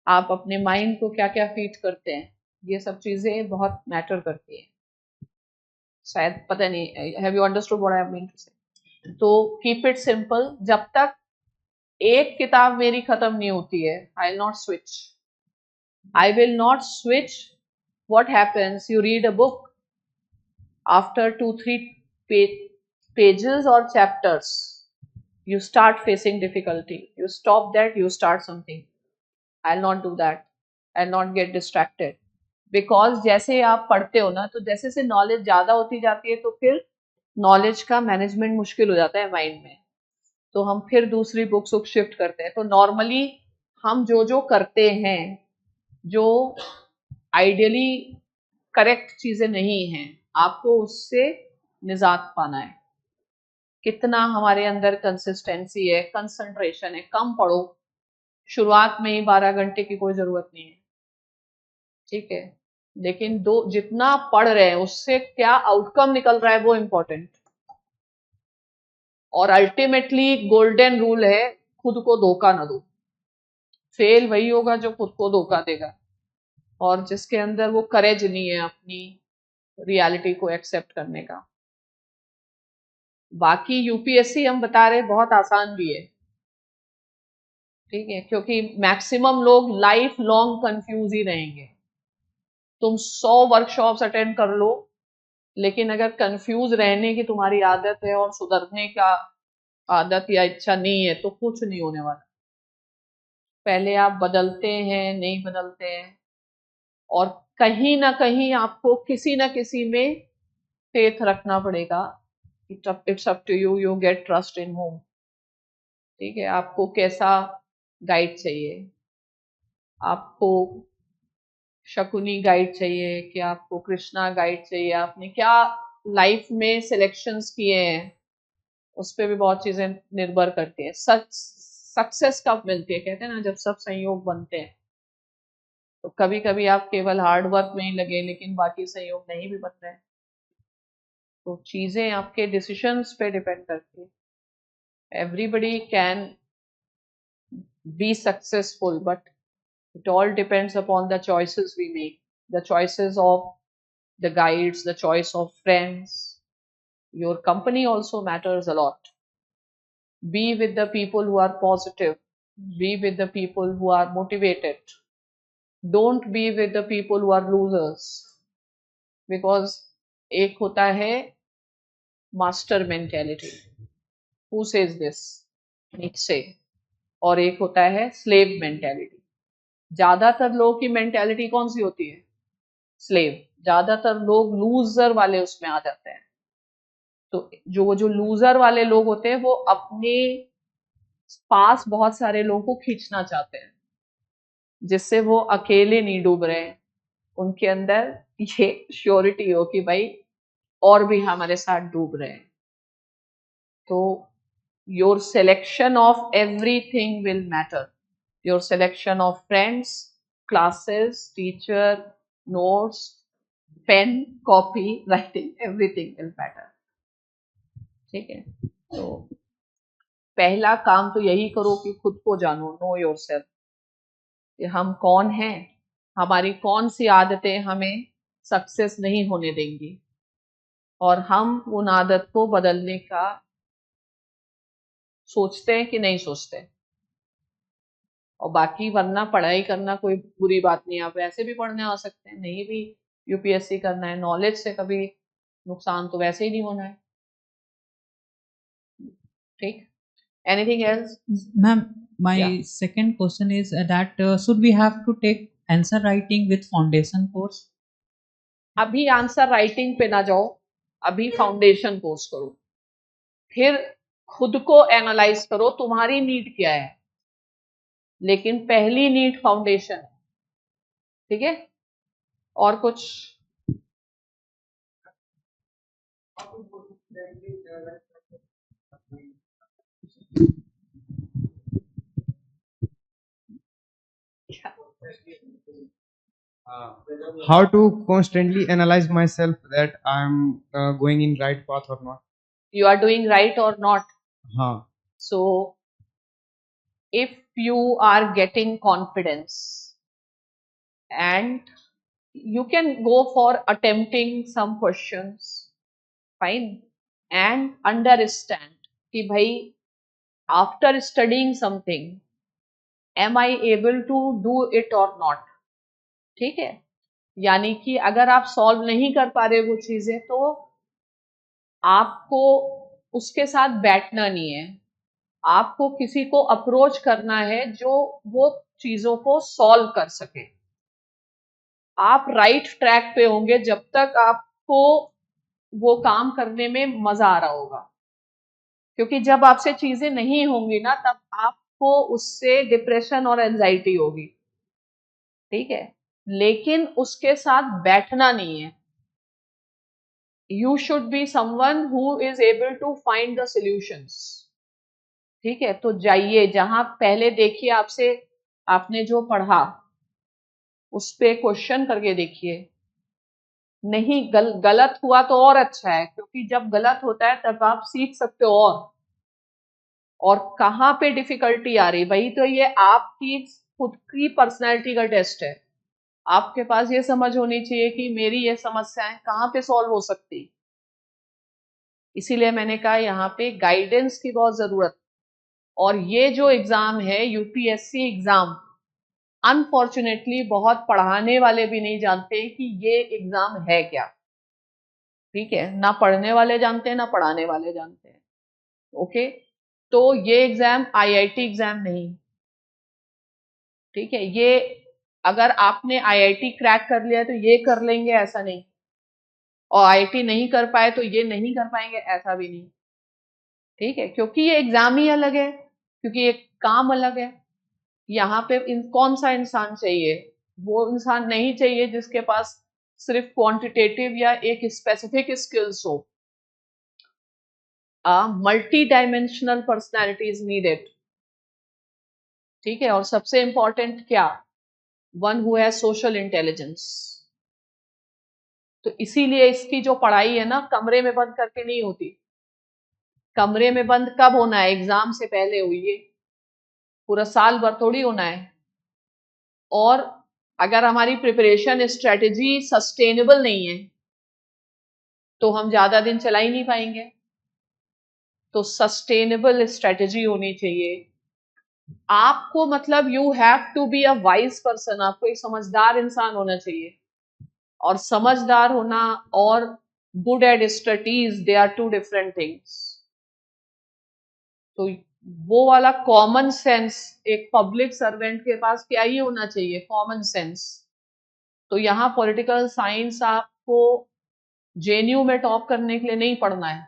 आप अपने माइंड को क्या क्या फीड करते हैं, ये सब चीजें बहुत मैटर करती हैं. शायद पता नहीं, have you understood what I mean to say. तो कीप इट सिंपल. जब तक एक किताब मेरी खत्म नहीं होती है, I will not switch. I will not switch. What happens, you read a book, after 2-3 pages or chapters, you start facing difficulty, you stop that, you start something. I'll not do that. I'll not get distracted. Because जैसे आप पढ़ते हो ना, तो जैसे से नॉलेज ज़्यादा होती जाती है, तो फिर नॉलेज का मैनेजमेंट मुश्किल हो जाता है माइंड में, तो हम फिर दूसरी बुक्स को शिफ्ट करते हैं. तो नॉर्मली हम जो जो करते हैं, जो आइडियली करेक्ट चीज़ें नहीं हैं, आपको उससे निजात पाना है. कितना हमारे अंदर कंसिस्टेंसी है, कंसंट्रेशन है. कम पढ़ो, शुरुआत में ही 12 घंटे की कोई जरूरत नहीं है, ठीक है. लेकिन जितना पढ़ रहे हैं उससे क्या आउटकम निकल रहा है वो इम्पोर्टेंट. और अल्टीमेटली गोल्डन रूल है, खुद को धोखा ना दो. फेल वही होगा जो खुद को धोखा देगा, और जिसके अंदर वो करेज नहीं है अपनी रियलिटी को एक्सेप्ट करने का. बाकी यूपीएससी हम बता रहे बहुत आसान भी है, ठीक है, क्योंकि मैक्सिमम लोग लाइफ लॉन्ग कंफ्यूज ही रहेंगे. तुम 100 वर्कशॉप्स अटेंड कर लो, लेकिन अगर कंफ्यूज रहने की तुम्हारी आदत है और सुधरने का आदत या इच्छा नहीं है, तो कुछ नहीं होने वाला. पहले आप बदलते हैं, नहीं बदलते हैं, और कहीं ना कहीं आपको किसी ना किसी में फेथ रखना पड़ेगा. It's up to you, you get trust in home. ठीक है, आपको कैसा गाइड चाहिए, आपको शकुनी गाइड चाहिए कि आपको कृष्णा गाइड चाहिए, आपने क्या लाइफ में सिलेक्शंस किए हैं, उस पर भी बहुत चीजें निर्भर करती है. सक्सेस कब मिलती है, कहते हैं ना, जब सब संयोग बनते हैं. तो कभी कभी आप केवल हार्ड वर्क में ही लगे, लेकिन बाकी संयोग नहीं भी बन रहे हैं. तो चीजें आपके डिसीजंस पे डिपेंड करती है. Everybody can be successful, but it all depends upon the choices we make, the choices of the guides, the choice of friends. Your company also matters a lot. Be with the people who are positive, be with the people who are motivated. Don't be with the people who are losers, because एक होता है master mentality. Who says this? Nietzsche. और एक होता है slave mentality. ज्यादातर लोगों की मेंटेलिटी कौन सी होती है? स्लेव. ज्यादातर लोग लूजर वाले उसमें आ जाते हैं. तो जो लूजर वाले लोग होते हैं, वो अपने पास बहुत सारे लोगों को खींचना चाहते हैं, जिससे वो अकेले नहीं डूब रहे हैं. उनके अंदर ये श्योरिटी हो कि भाई और भी हमारे साथ डूब रहे हैं. तो your selection of everything will matter. Your selection of friends, classes, teacher, notes, pen, copy, writing, everything will matter. ठीक है. तो पहला काम तो यही करो कि खुद को जानो, नो योरसेल्फ, कि हम कौन हैं, हमारी कौन सी आदतें हमें सक्सेस नहीं होने देंगी, और हम उन आदत को बदलने का सोचते हैं कि नहीं सोचते. और बाकी वरना पढ़ाई करना कोई बुरी बात नहीं, आप वैसे भी पढ़ने आ सकते हैं, नहीं भी यूपीएससी करना है. नॉलेज से कभी नुकसान तो वैसे ही नहीं होना है. ठीक. Anything else? Ma'am, my Yeah. second question is that should we have to take answer writing with foundation course? अभी आंसर राइटिंग पे ना जाओ, अभी फाउंडेशन कोर्स करो, फिर खुद को एनालाइज करो तुम्हारी नीड क्या है. लेकिन पहली नीड फाउंडेशन है. ठीक है. और कुछ? How to constantly analyze myself that I'm going in right path or not. You are doing right or not. हाँ. So if you are getting confidence and you can go for attempting some questions, fine, and understand कि भाई after studying something am I able to do it or not. ठीक है, यानी कि अगर आप सॉल्व नहीं कर पा रहे वो चीजें तो आपको उसके साथ बैठना नहीं है, आपको किसी को अप्रोच करना है जो वो चीजों को सॉल्व कर सके. आप राइट ट्रैक पे होंगे जब तक आपको वो काम करने में मजा आ रहा होगा, क्योंकि जब आपसे चीजें नहीं होंगी ना तब आपको उससे डिप्रेशन और एंजाइटी होगी. ठीक है, लेकिन उसके साथ बैठना नहीं है. You should be someone who is able to find the solutions. ठीक है, तो जाइए जहां पहले देखिए आपसे आपने जो पढ़ा उस पे क्वेश्चन करके देखिए. नहीं गलत हुआ तो और अच्छा है, क्योंकि जब गलत होता है तब आप सीख सकते हो. और कहाँ पे डिफिकल्टी आ रही भाई, तो ये आपकी खुद की पर्सनैलिटी का टेस्ट है. आपके पास ये समझ होनी चाहिए कि मेरी ये समस्याएं कहाँ पे सॉल्व हो सकती. इसीलिए मैंने कहा यहाँ पे गाइडेंस की बहुत जरूरत. और ये जो एग्जाम है यूपीएससी एग्जाम, अनफॉर्चुनेटली बहुत पढ़ाने वाले भी नहीं जानते कि ये एग्जाम है क्या. ठीक है, ना पढ़ने वाले जानते हैं ना पढ़ाने वाले जानते हैं. ओके, तो ये एग्जाम आईआईटी एग्जाम नहीं. ठीक है, ये अगर आपने आईआईटी क्रैक कर लिया तो ये कर लेंगे ऐसा नहीं, और आईआईटी नहीं कर पाए तो ये नहीं कर पाएंगे ऐसा भी नहीं. ठीक है, क्योंकि ये एग्जाम ही अलग है, क्योंकि ये काम अलग है. यहाँ पे कौन सा इंसान चाहिए, वो इंसान नहीं चाहिए जिसके पास सिर्फ क्वांटिटेटिव या एक स्पेसिफिक स्किल्स हो. Multi dimensional personality is needed. ठीक है, और सबसे इंपॉर्टेंट क्या, one who has social intelligence. तो इसीलिए इसकी जो पढ़ाई है ना कमरे में बंद करके नहीं होती. कमरे में बंद कब होना है, एग्जाम से पहले हुई है, पूरा साल भर थोड़ी होना है. और अगर हमारी प्रिपरेशन स्ट्रेटेजी सस्टेनेबल नहीं है तो हम ज्यादा दिन चला ही नहीं पाएंगे. तो सस्टेनेबल स्ट्रेटेजी होनी चाहिए. आपको मतलब you have to be a wise person, आपको एक समझदार इंसान होना चाहिए. और समझदार होना और good at studies they are two different things. तो वो वाला कॉमन सेंस एक पब्लिक सर्वेंट के पास क्या ही होना चाहिए, कॉमन सेंस. तो यहाँ पॉलिटिकल साइंस आपको जेएनयू में टॉप करने के लिए नहीं पढ़ना है.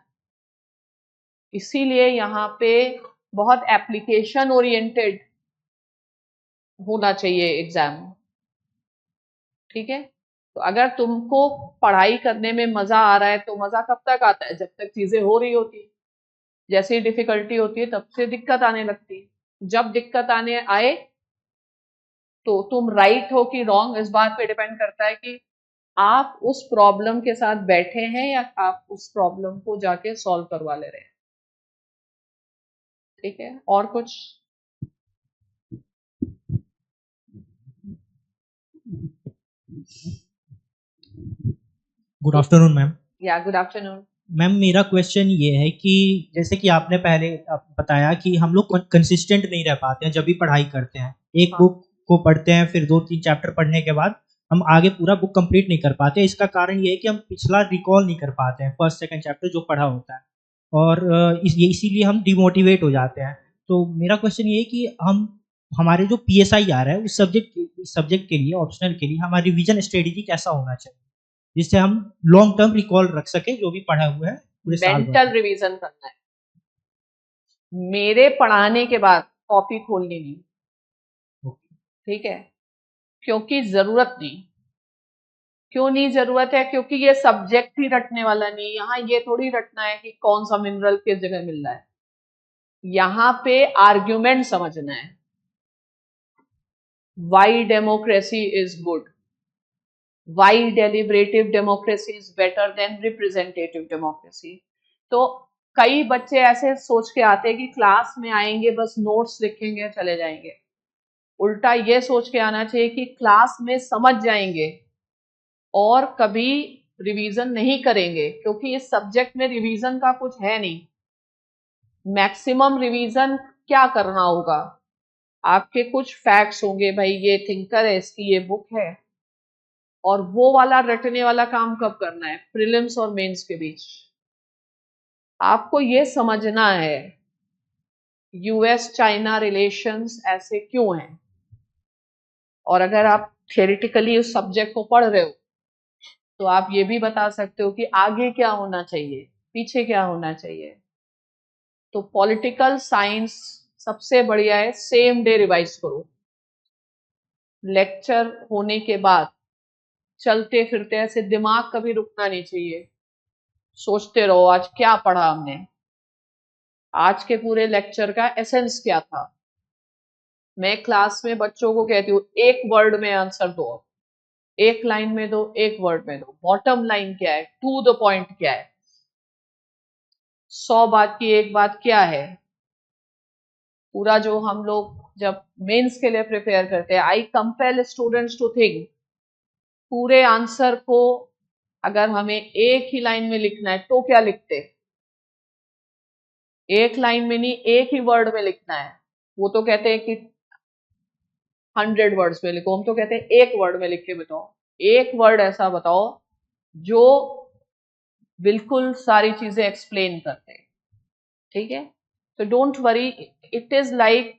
इसीलिए यहाँ पे बहुत एप्लीकेशन ओरिएंटेड होना चाहिए एग्जाम. ठीक है, तो अगर तुमको पढ़ाई करने में मजा आ रहा है तो मजा कब तक आता है, जब तक चीजें हो रही होती. जैसे ही डिफिकल्टी होती है तब से दिक्कत आने लगती. जब दिक्कत आने आए तो तुम राइट हो कि रॉन्ग इस बात पे डिपेंड करता है कि आप उस प्रॉब्लम के साथ बैठे हैं या आप उस प्रॉब्लम को जाके सॉल्व करवा ले रहे हैं. ठीक है, और कुछ. Good afternoon ma'am. या गुड आफ्टरनून. मैम मेरा क्वेश्चन ये है कि जैसे कि आपने पहले बताया कि हम लोग कंसिस्टेंट नहीं रह पाते हैं जब भी पढ़ाई करते हैं. एक बुक को पढ़ते हैं, फिर 2-3 चैप्टर पढ़ने के बाद हम आगे पूरा बुक कंप्लीट नहीं कर पाते. इसका कारण ये है कि हम पिछला रिकॉल नहीं कर पाते हैं, फर्स्ट सेकंड चैप्टर जो पढ़ा होता है, और इसीलिए हम डिमोटिवेट हो जाते हैं. तो मेरा क्वेश्चन ये है कि हमारे जो पीएसआई आ रहा है उस सब्जेक्ट के लिए, ऑप्शनल के लिए हमारी रिवीजन स्ट्रेटेजी कैसा होना चाहिए जिससे हम लॉन्ग टर्म रिकॉल रख सके जो भी पढ़ा हुआ है पूरे साल भर. मेंटल रिवीजन करना है. मेरे पढ़ाने के बाद कॉपी खोलनी नहीं. ठीक है, क्योंकि जरूरत नहीं. क्यों नहीं जरूरत है? क्योंकि ये सब्जेक्ट ही रटने वाला नहीं, यहाँ ये थोड़ी रटना है कि कौन सा मिनरल किस जगह मिल रहा है, यहाँ पे आर्ग्यूमेंट समझना है। Why democracy is good, why deliberative democracy is better than representative democracy. तो कई बच्चे ऐसे सोच के आते हैं कि क्लास में आएंगे बस नोट्स लिखेंगे चले जाएंगे। उल्टा ये सोच के आना चाहिए कि क्लास में समझ जाएंगे और कभी रिवीजन नहीं करेंगे, क्योंकि इस सब्जेक्ट में रिवीजन का कुछ है नहीं। मैक्सिमम रिवीजन क्या करना होगा, आपके कुछ फैक्ट्स होंगे, भाई ये थिंकर है, इसकी ये बुक है, और वो वाला रटने वाला काम कब करना है? प्रीलिम्स और मेंस के बीच। आपको ये समझना है यूएस चाइना रिलेशंस ऐसे क्यों हैं, और अगर आप थियोरिटिकली उस सब्जेक्ट को पढ़ रहे हो तो आप ये भी बता सकते हो कि आगे क्या होना चाहिए, पीछे क्या होना चाहिए। तो पॉलिटिकल साइंस सबसे बढ़िया है, सेम डे रिवाइज करो। लेक्चर होने के बाद चलते फिरते ऐसे दिमाग कभी रुकना नहीं चाहिए, सोचते रहो आज क्या पढ़ा हमने, आज के पूरे लेक्चर का एसेंस क्या था। मैं क्लास में बच्चों को कहती हूँ एक वर्ड में आंसर दो, एक लाइन में दो, एक वर्ड में दो। बॉटम लाइन क्या है, टू द पॉइंट क्या है, 100 बात की एक बात क्या है। पूरा जो हम लोग जब मेंस के लिए प्रिपेयर करते हैं, आई कंपेल स्टूडेंट्स टू थिंक, पूरे आंसर को अगर हमें एक ही लाइन में लिखना है तो क्या लिखते? एक लाइन में नहीं, एक ही वर्ड में लिखना है। वो तो कहते हैं कि 100 वर्ड्स में लिखो, हम तो कहते हैं एक वर्ड में लिख के बताओ। एक वर्ड ऐसा बताओ जो बिल्कुल सारी चीजें एक्सप्लेन करते हैं, ठीक है? तो don't worry, it is like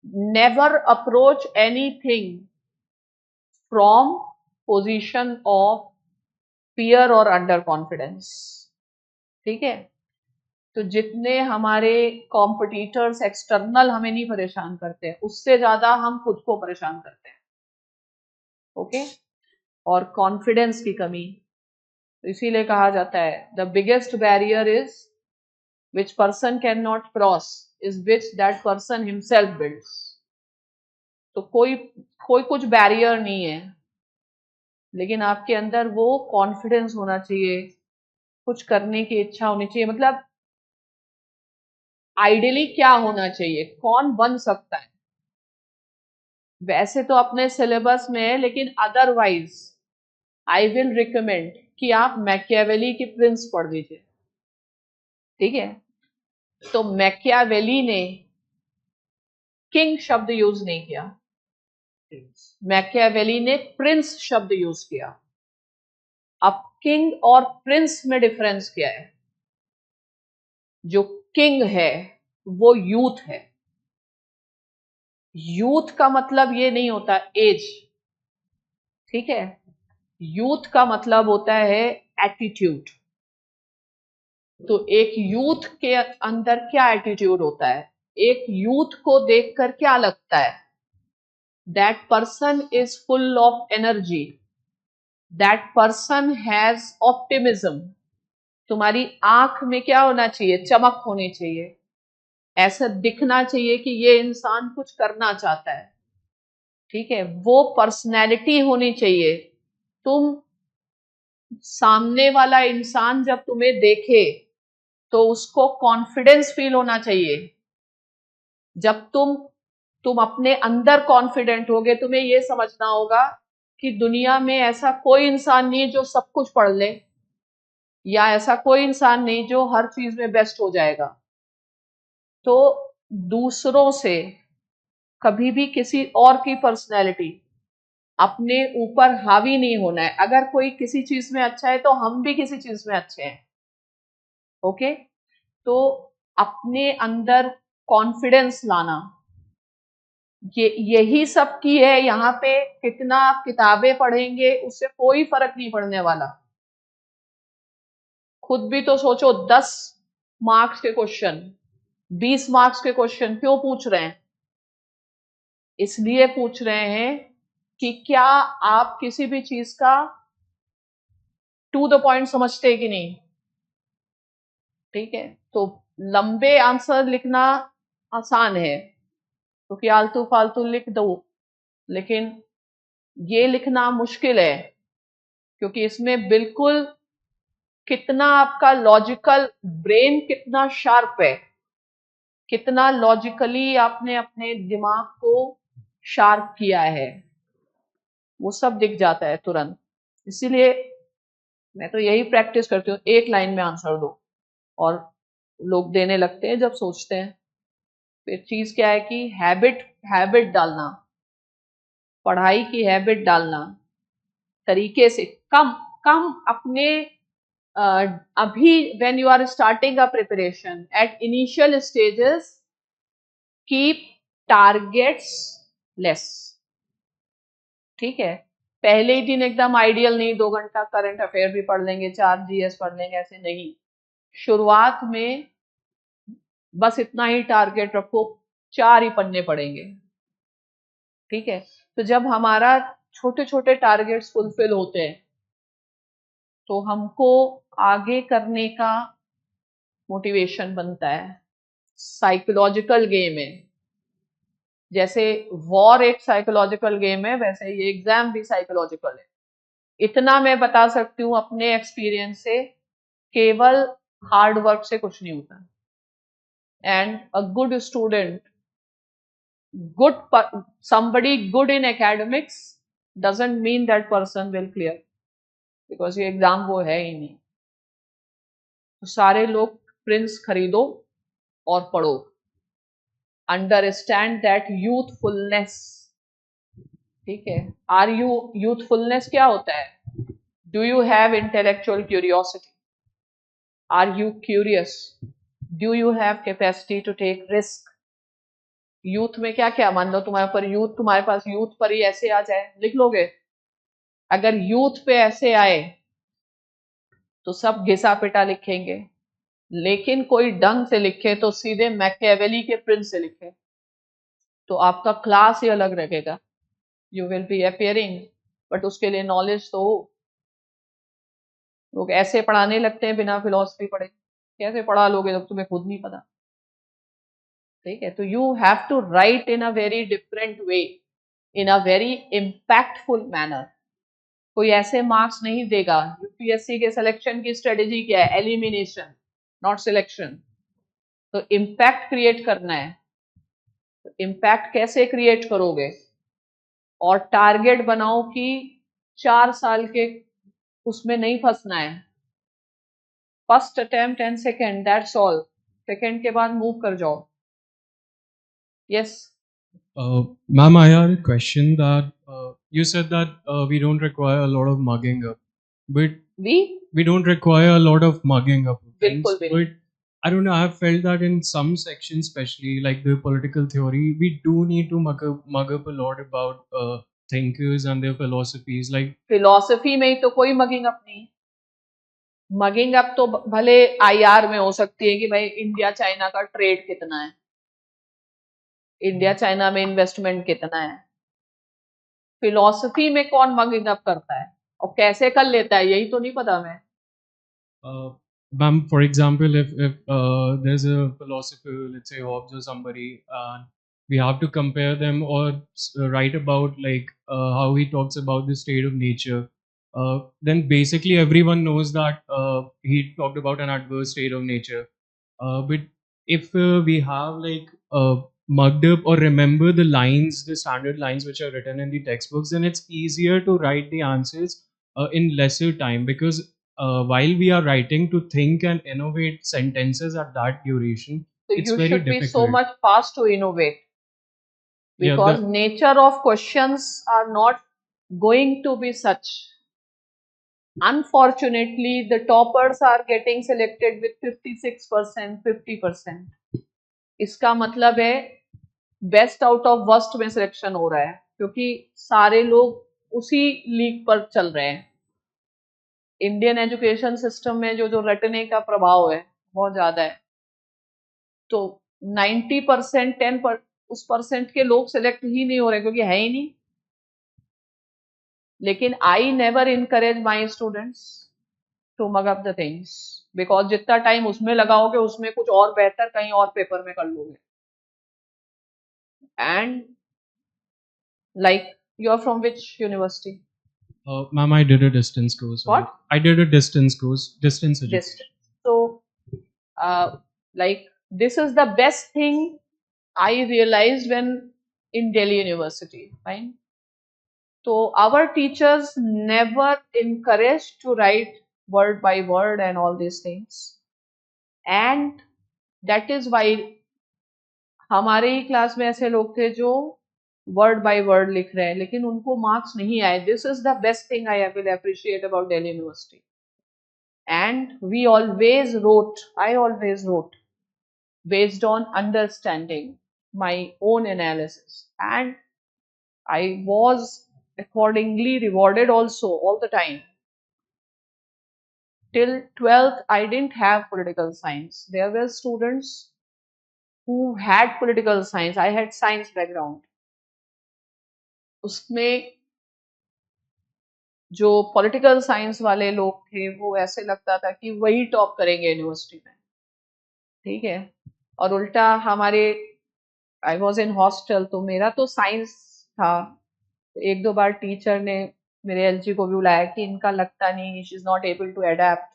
never approach anything from position of fear और अंडर कॉन्फिडेंस, ठीक है? तो जितने हमारे कॉम्पिटिटर्स एक्सटर्नल हमें नहीं परेशान करते हैं, उससे ज्यादा हम खुद को परेशान करते हैं, ओके? और कॉन्फिडेंस की कमी, तो इसीलिए कहा जाता है the biggest barrier is which person can not cross is which that person himself builds. तो कोई कोई कुछ बैरियर नहीं है, लेकिन आपके अंदर वो कॉन्फिडेंस होना चाहिए, कुछ करने की इच्छा होनी चाहिए। मतलब आइडियली क्या होना चाहिए, कौन बन सकता है? वैसे तो अपने सिलेबस में है, लेकिन अदरवाइज आई विल रिकमेंड कि आप मैकियावेली की प्रिंस पढ़ लीजिए, ठीक है? तो मैकियावेली ने किंग शब्द यूज नहीं किया, मैकियावेली ने प्रिंस शब्द यूज किया। अब किंग और प्रिंस में डिफरेंस क्या है? जो किंग है वो यूथ है। यूथ का मतलब ये नहीं होता एज, ठीक है? यूथ का मतलब होता है एटीट्यूड। तो एक यूथ के अंदर क्या एटीट्यूड होता है? एक यूथ को देखकर क्या लगता है? That person is full of energy, that person has optimism. तुम्हारी आंख में क्या होना चाहिए? चमक होनी चाहिए, ऐसा दिखना चाहिए कि ये इंसान कुछ करना चाहता है, ठीक है? वो पर्सनैलिटी होनी चाहिए। तुम सामने वाला इंसान जब तुम्हें देखे तो उसको कॉन्फिडेंस फील होना चाहिए। जब तुम अपने अंदर कॉन्फिडेंट होगे, तुम्हें यह समझना होगा कि दुनिया में ऐसा कोई इंसान नहीं जो सब कुछ पढ़ ले, या ऐसा कोई इंसान नहीं जो हर चीज में बेस्ट हो जाएगा। तो दूसरों से कभी भी किसी और की पर्सनैलिटी अपने ऊपर हावी नहीं होना है। अगर कोई किसी चीज में अच्छा है तो हम भी किसी चीज में अच्छे हैं, ओके? तो अपने अंदर कॉन्फिडेंस लाना, यही सब की है। यहाँ पे कितना आप किताबें पढ़ेंगे उससे कोई फर्क नहीं पड़ने वाला। खुद भी तो सोचो, 10 मार्क्स के क्वेश्चन, 20 मार्क्स के क्वेश्चन क्यों पूछ रहे हैं? इसलिए पूछ रहे हैं कि क्या आप किसी भी चीज का टू द पॉइंट समझते कि नहीं? ठीक है, तो लंबे आंसर लिखना आसान है क्योंकि आलतू फालतू लिख दो, लेकिन ये लिखना मुश्किल है क्योंकि इसमें बिल्कुल कितना आपका लॉजिकल ब्रेन कितना शार्प है, कितना लॉजिकली आपने अपने दिमाग को शार्प किया है, वो सब दिख जाता है तुरंत। इसीलिए मैं तो यही प्रैक्टिस करती हूँ, एक लाइन में आंसर दो, और लोग देने लगते हैं जब सोचते हैं। फिर चीज क्या है कि हैबिट हैबिट डालना, पढ़ाई की हैबिट डालना तरीके से, कम कम अपने अभी when you are starting a preparation at initial stages, keep targets less. ठीक है, पहले ही दिन एकदम आइडियल नहीं, 2 घंटा करंट अफेयर भी पढ़ लेंगे, 4 जीएस पढ़ लेंगे, ऐसे नहीं। शुरुआत में बस इतना ही टारगेट रखो, 4 ही पन्ने पड़ेंगे। ठीक है, तो जब हमारा छोटे छोटे टारगेट्स फुलफिल होते हैं तो हमको आगे करने का मोटिवेशन बनता है। साइकोलॉजिकल गेम है, जैसे वॉर एक साइकोलॉजिकल गेम है, वैसे ये एग्जाम भी साइकोलॉजिकल है। इतना मैं बता सकती हूँ अपने एक्सपीरियंस से, केवल हार्ड वर्क से कुछ नहीं होता। And a good student, good somebody good in academics doesn't mean that person will clear, because ये एग्जाम वो है ही नहीं। तो सारे लोग प्रिंस खरीदो और पढ़ो। Understand that youthfulness. ठीक है, आर यू यूथफुलनेस क्या होता है? Do you have intellectual curiosity? Are you curious? Do you have capacity to take risk? Youth में क्या क्या, मान लो तुम्हारे पास यूथ पर ही ऐसे आ जाए, लिख लोगे? अगर यूथ पे ऐसे आए तो सब घिसा पिटा लिखेंगे, लेकिन कोई ढंग से लिखे तो सीधे मैकियावेली के प्रिंस से लिखे, तो आपका क्लास ही अलग रहेगा। You will be appearing, but उसके लिए नॉलेज तो हो। लोग ऐसे पढ़ाने लगते हैं बिना फिलॉसफी पढ़े, कैसे पढ़ा लोगे जब तुम्हें खुद नहीं पता? ठीक है, तो you have to write in a very different way, in a very impactful manner. कोई ऐसे मार्क्स नहीं देगा। यूपीएससी के सिलेक्शन की स्ट्रेटेजी क्या है? Elimination, not selection. तो इम्पैक्ट क्रिएट करना है। तो इम्पैक्ट कैसे क्रिएट करोगे? और टारगेट बनाओ कि 4 साल के उसमें नहीं फंसना है। First attempt and second, that's all. Second के बाद मूव कर जाओ। Yes. Ma'am, I had a question that you said that we don't require a lot of mugging up, but we we don't require a lot of mugging up of things. बिल्कुल भी नहीं। But I don't know, I have felt that in some sections, especially like the political theory, we do need to mug up a lot about thinkers and their philosophies. Like, philosophy में ही तो कोई मगिंग अप नहीं। मगिंग अप तो भले आईआर में हो सकती है कि भाई इंडिया चाइना का ट्रेड कितना है, इंडिया चाइना में इन्वेस्टमेंट कितना है। फिलॉसफी में कौन मगिंग अप करता है और कैसे कर लेता है, यही तो नहीं पता मैं। ma'am, for example, if there's a philosopher, let's say Hobbes or somebody, we have to compare them or write about like how he talks about the state of nature. Then basically everyone knows that he talked about an adverse state of nature. But if we have like mugged up or remember the lines, the standard lines which are written in the textbooks, then it's easier to write the answers in lesser time, because while we are writing, to think and innovate sentences at that duration, So it's you very should be so difficult. much fast to innovate, Yeah, because nature of questions are not going to be such. Unfortunately, the toppers are getting selected with 56%, 50%. इसका मतलब है बेस्ट आउट ऑफ वर्स्ट में सिलेक्शन हो रहा है, क्योंकि सारे लोग उसी लीग पर चल रहे हैं। इंडियन एजुकेशन सिस्टम में जो जो रटने का प्रभाव है बहुत ज्यादा है। तो 90%, 10% के लोग सिलेक्ट ही नहीं हो रहे क्योंकि है ही नहीं। लेकिन I never encourage my students to mug up the things, because जितना टाइम उसमें लगाओगे उसमें कुछ और बेहतर कहीं और पेपर में कर लोगे. And like you are from which university? Ma'am, I did a distance course. What? I did a distance course, distance education. Distance. So, like, this is the best thing I realized when in Delhi University, fine. So our teachers never encouraged to write word by word and all these things, and that is why हमारे ही क्लास में ऐसे लोग थे जो वर्ड बाय वर्ड लिख रहे हैं लेकिन उनको मार्क्स नहीं आए. This is the best thing I will appreciate about Delhi university. And we I always wrote based on understanding my own analysis, and I was accordingly rewarded also all the time. Till 12th, I didn't have political science. There were students who had political science. I had science background. उसमें जो पॉलिटिकल साइंस वाले लोग थे वो ऐसे लगता था कि वही टॉप करेंगे यूनिवर्सिटी में, ठीक है. और उल्टा हमारे, आई वॉज इन हॉस्टल, तो मेरा तो साइंस था. एक दो बार टीचर ने मेरे एलजी को भी बुलाया कि इनका लगता नहीं, she is not able to adept,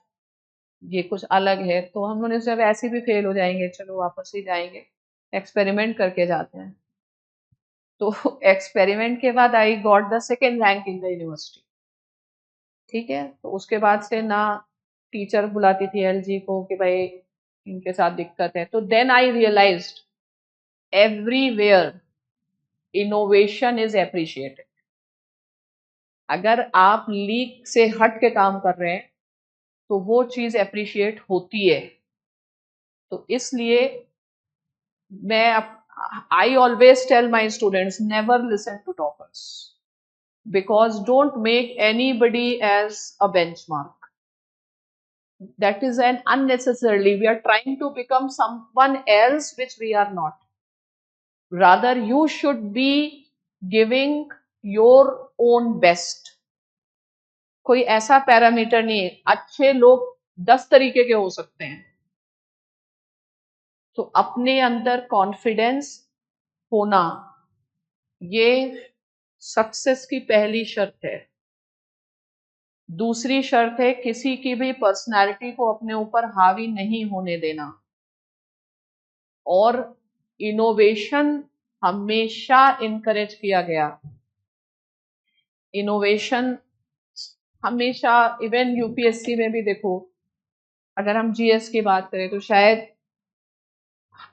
ये कुछ अलग है. तो हम लोगों ने जब ऐसे भी फेल हो जाएंगे चलो वापस ही जाएंगे, एक्सपेरिमेंट करके जाते हैं. तो एक्सपेरिमेंट के बाद I got the second rank in the university, ठीक है. तो उसके बाद से ना टीचर बुलाती थी एलजी को कि भाई इनके साथ दिक्कत है. तो then I realised everywhere innovation is appreciated. अगर आप लीक से हट के काम कर रहे हैं तो वो चीज एप्रिशिएट होती है. तो इसलिए मैं I always tell my students never listen to toppers, because don't make anybody as a benchmark. That is an unnecessarily, we are trying to become someone else which we are not. Rather you should be giving your own best. कोई ऐसा पैरामीटर नहीं है. अच्छे लोग 10 तरीके के हो सकते हैं. तो अपने अंदर कॉन्फिडेंस होना ये सक्सेस की पहली शर्त है. दूसरी शर्त है किसी की भी पर्सनालिटी को अपने ऊपर हावी नहीं होने देना. और इनोवेशन हमेशा इनकरेज किया गया. इनोवेशन हमेशा, इवन यूपीएससी में भी देखो, अगर हम जीएस की बात करें तो शायद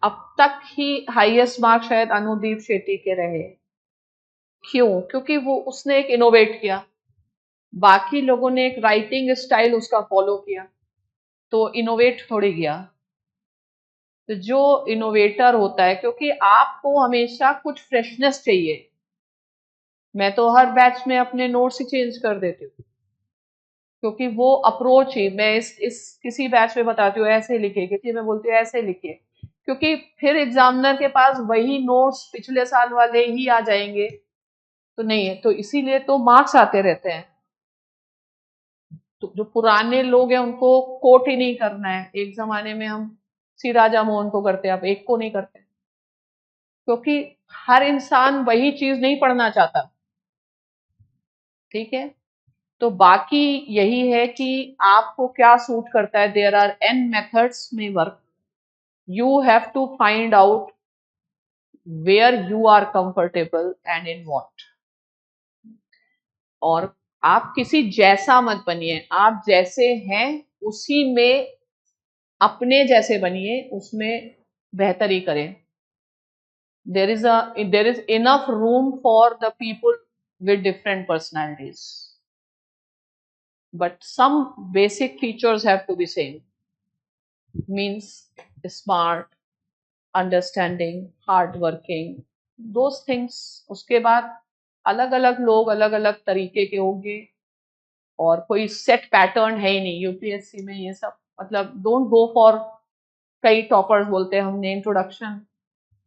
अब तक ही हाईएस्ट मार्क शायद अनुदीप शेट्टी के रहे. क्यों? क्योंकि वो उसने एक इनोवेट किया, बाकी लोगों ने एक राइटिंग स्टाइल उसका फॉलो किया, तो इनोवेट थोड़ी गया. तो जो इनोवेटर होता है, क्योंकि आपको हमेशा कुछ फ्रेशनेस चाहिए. मैं तो हर बैच में अपने नोट्स ही चेंज कर देती हूँ, क्योंकि वो अप्रोच ही, मैं इस किसी बैच में बताती हूँ ऐसे लिखिए, किसी में बोलती हूँ ऐसे लिखिए, क्योंकि फिर एग्जामिनर के पास वही नोट्स पिछले साल वाले ही आ जाएंगे तो नहीं है. तो इसीलिए तो मार्क्स आते रहते हैं. तो जो पुराने लोग हैं उनको कोट ही नहीं करना है. एक जमाने में हम सी राजा मोहन को करते, अब एक को नहीं करते, क्योंकि हर इंसान वही चीज नहीं पढ़ना चाहता, ठीक है. तो बाकी यही है कि आपको क्या सूट करता है. देयर आर एन मेथड्स में work. You have to find out where you are comfortable and in what. और आप किसी जैसा मत बनिए, आप जैसे हैं उसी में अपने जैसे बनिए, उसमें बेहतरी करें. there is enough room for the people with different personalities, but some basic features have to be same. Means smart, understanding, hard working, those things. उसके बाद अलग अलग लोग अलग अलग तरीके के होंगे और कोई सेट पैटर्न है ही नहीं यूपीएससी में. ये सब मतलब डोंट गो फॉर, कई टॉपर्स बोलते हैं हमने इंट्रोडक्शन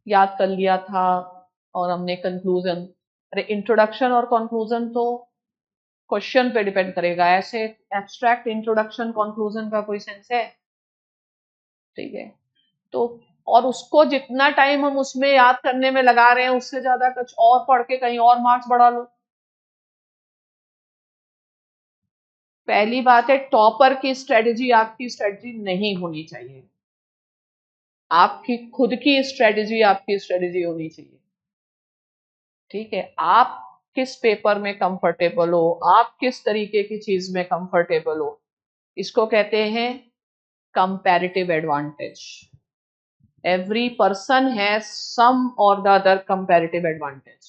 याद कर लिया था और हमने कंक्लूजन. अरे इंट्रोडक्शन और कंक्लूजन तो क्वेश्चन पे डिपेंड करेगा। ऐसे एब्स्ट्रैक्ट इंट्रोडक्शन कंक्लूजन का कोई सेंस है? ठीक है, तो और उसको जितना टाइम हम उसमें याद करने में लगा रहे हैं उससे ज्यादा कुछ और पढ़ के कहीं और मार्क्स बढ़ा लो। पहली बात है, टॉपर की स्ट्रेटजी आपकी स्ट्रेटजी नहीं होनी चाहिए। आपकी खुद की स्ट्रेटजी आपकी स्ट्रेटजी होनी चाहिए। ठीक है, आप किस पेपर में कंफर्टेबल हो, आप किस तरीके की चीज में कंफर्टेबल हो, इसको कहते हैं comparative advantage. Every person has some or the other comparative advantage.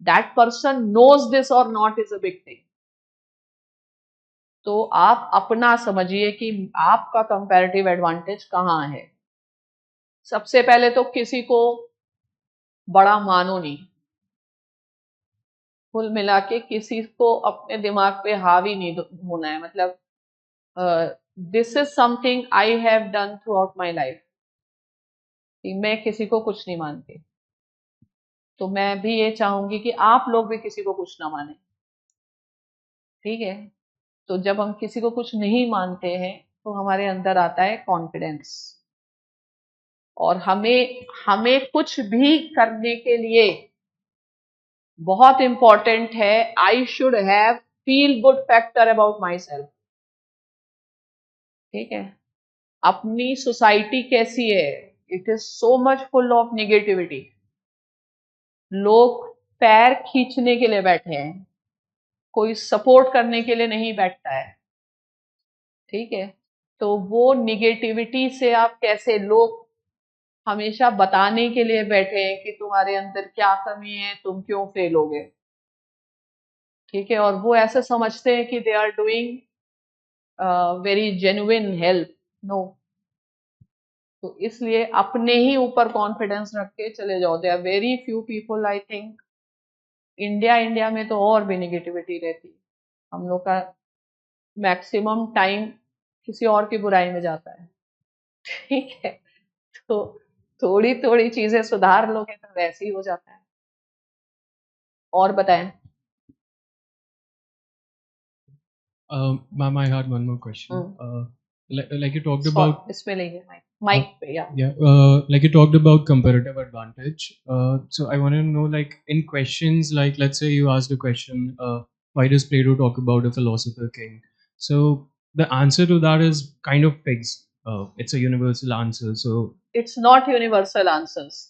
That person knows this or not is a big thing. तो आप अपना समझिए कि आपका कंपैरेटिव एडवांटेज कहाँ है। सबसे पहले तो किसी को बड़ा मानो नहीं, कुल मिला के किसी को अपने दिमाग पे हावी नहीं होना है। मतलब this is something I have done through out my life, मैं किसी को कुछ नहीं मानती। तो मैं भी ये चाहूंगी कि आप लोग भी किसी को कुछ ना माने। ठीक है, तो जब हम किसी को कुछ नहीं मानते हैं तो हमारे अंदर आता है कॉन्फिडेंस, और हमें हमें कुछ भी करने के लिए बहुत इंपॉर्टेंट है, I should have feel good factor about my self. ठीक है, अपनी सोसाइटी कैसी है, it is so much full of negativity. लोग पैर खींचने के लिए बैठे हैं, कोई सपोर्ट करने के लिए नहीं बैठता है। ठीक है, तो वो निगेटिविटी से आप कैसे, लोग हमेशा बताने के लिए बैठे हैं कि तुम्हारे अंदर क्या कमी है, तुम क्यों फेल हो गए। ठीक है, और वो ऐसे समझते हैं कि they are doing very genuine help. No, तो इसलिए अपने ही ऊपर कॉन्फिडेंस रख के चले जाओ। They are very few people, I think India में तो और भी निगेटिविटी रहती है। हम लोग का मैक्सिमम टाइम किसी और की बुराई में जाता है। ठीक है, तो थोड़ी थोड़ी चीजें सुधार लोगे तो वैसे ही हो जाता है। और बताएं। Ma'am, I had one more question. Like you talked Sorry, about, इसमें लेंगे माइक पे, या like you talked about comparative advantage. So I want to know, like in questions, like let's say you asked a question, why does Plato talk about a philosopher king? So the answer to that is kind of fixed. It's a universal answer. So it's not universal answers.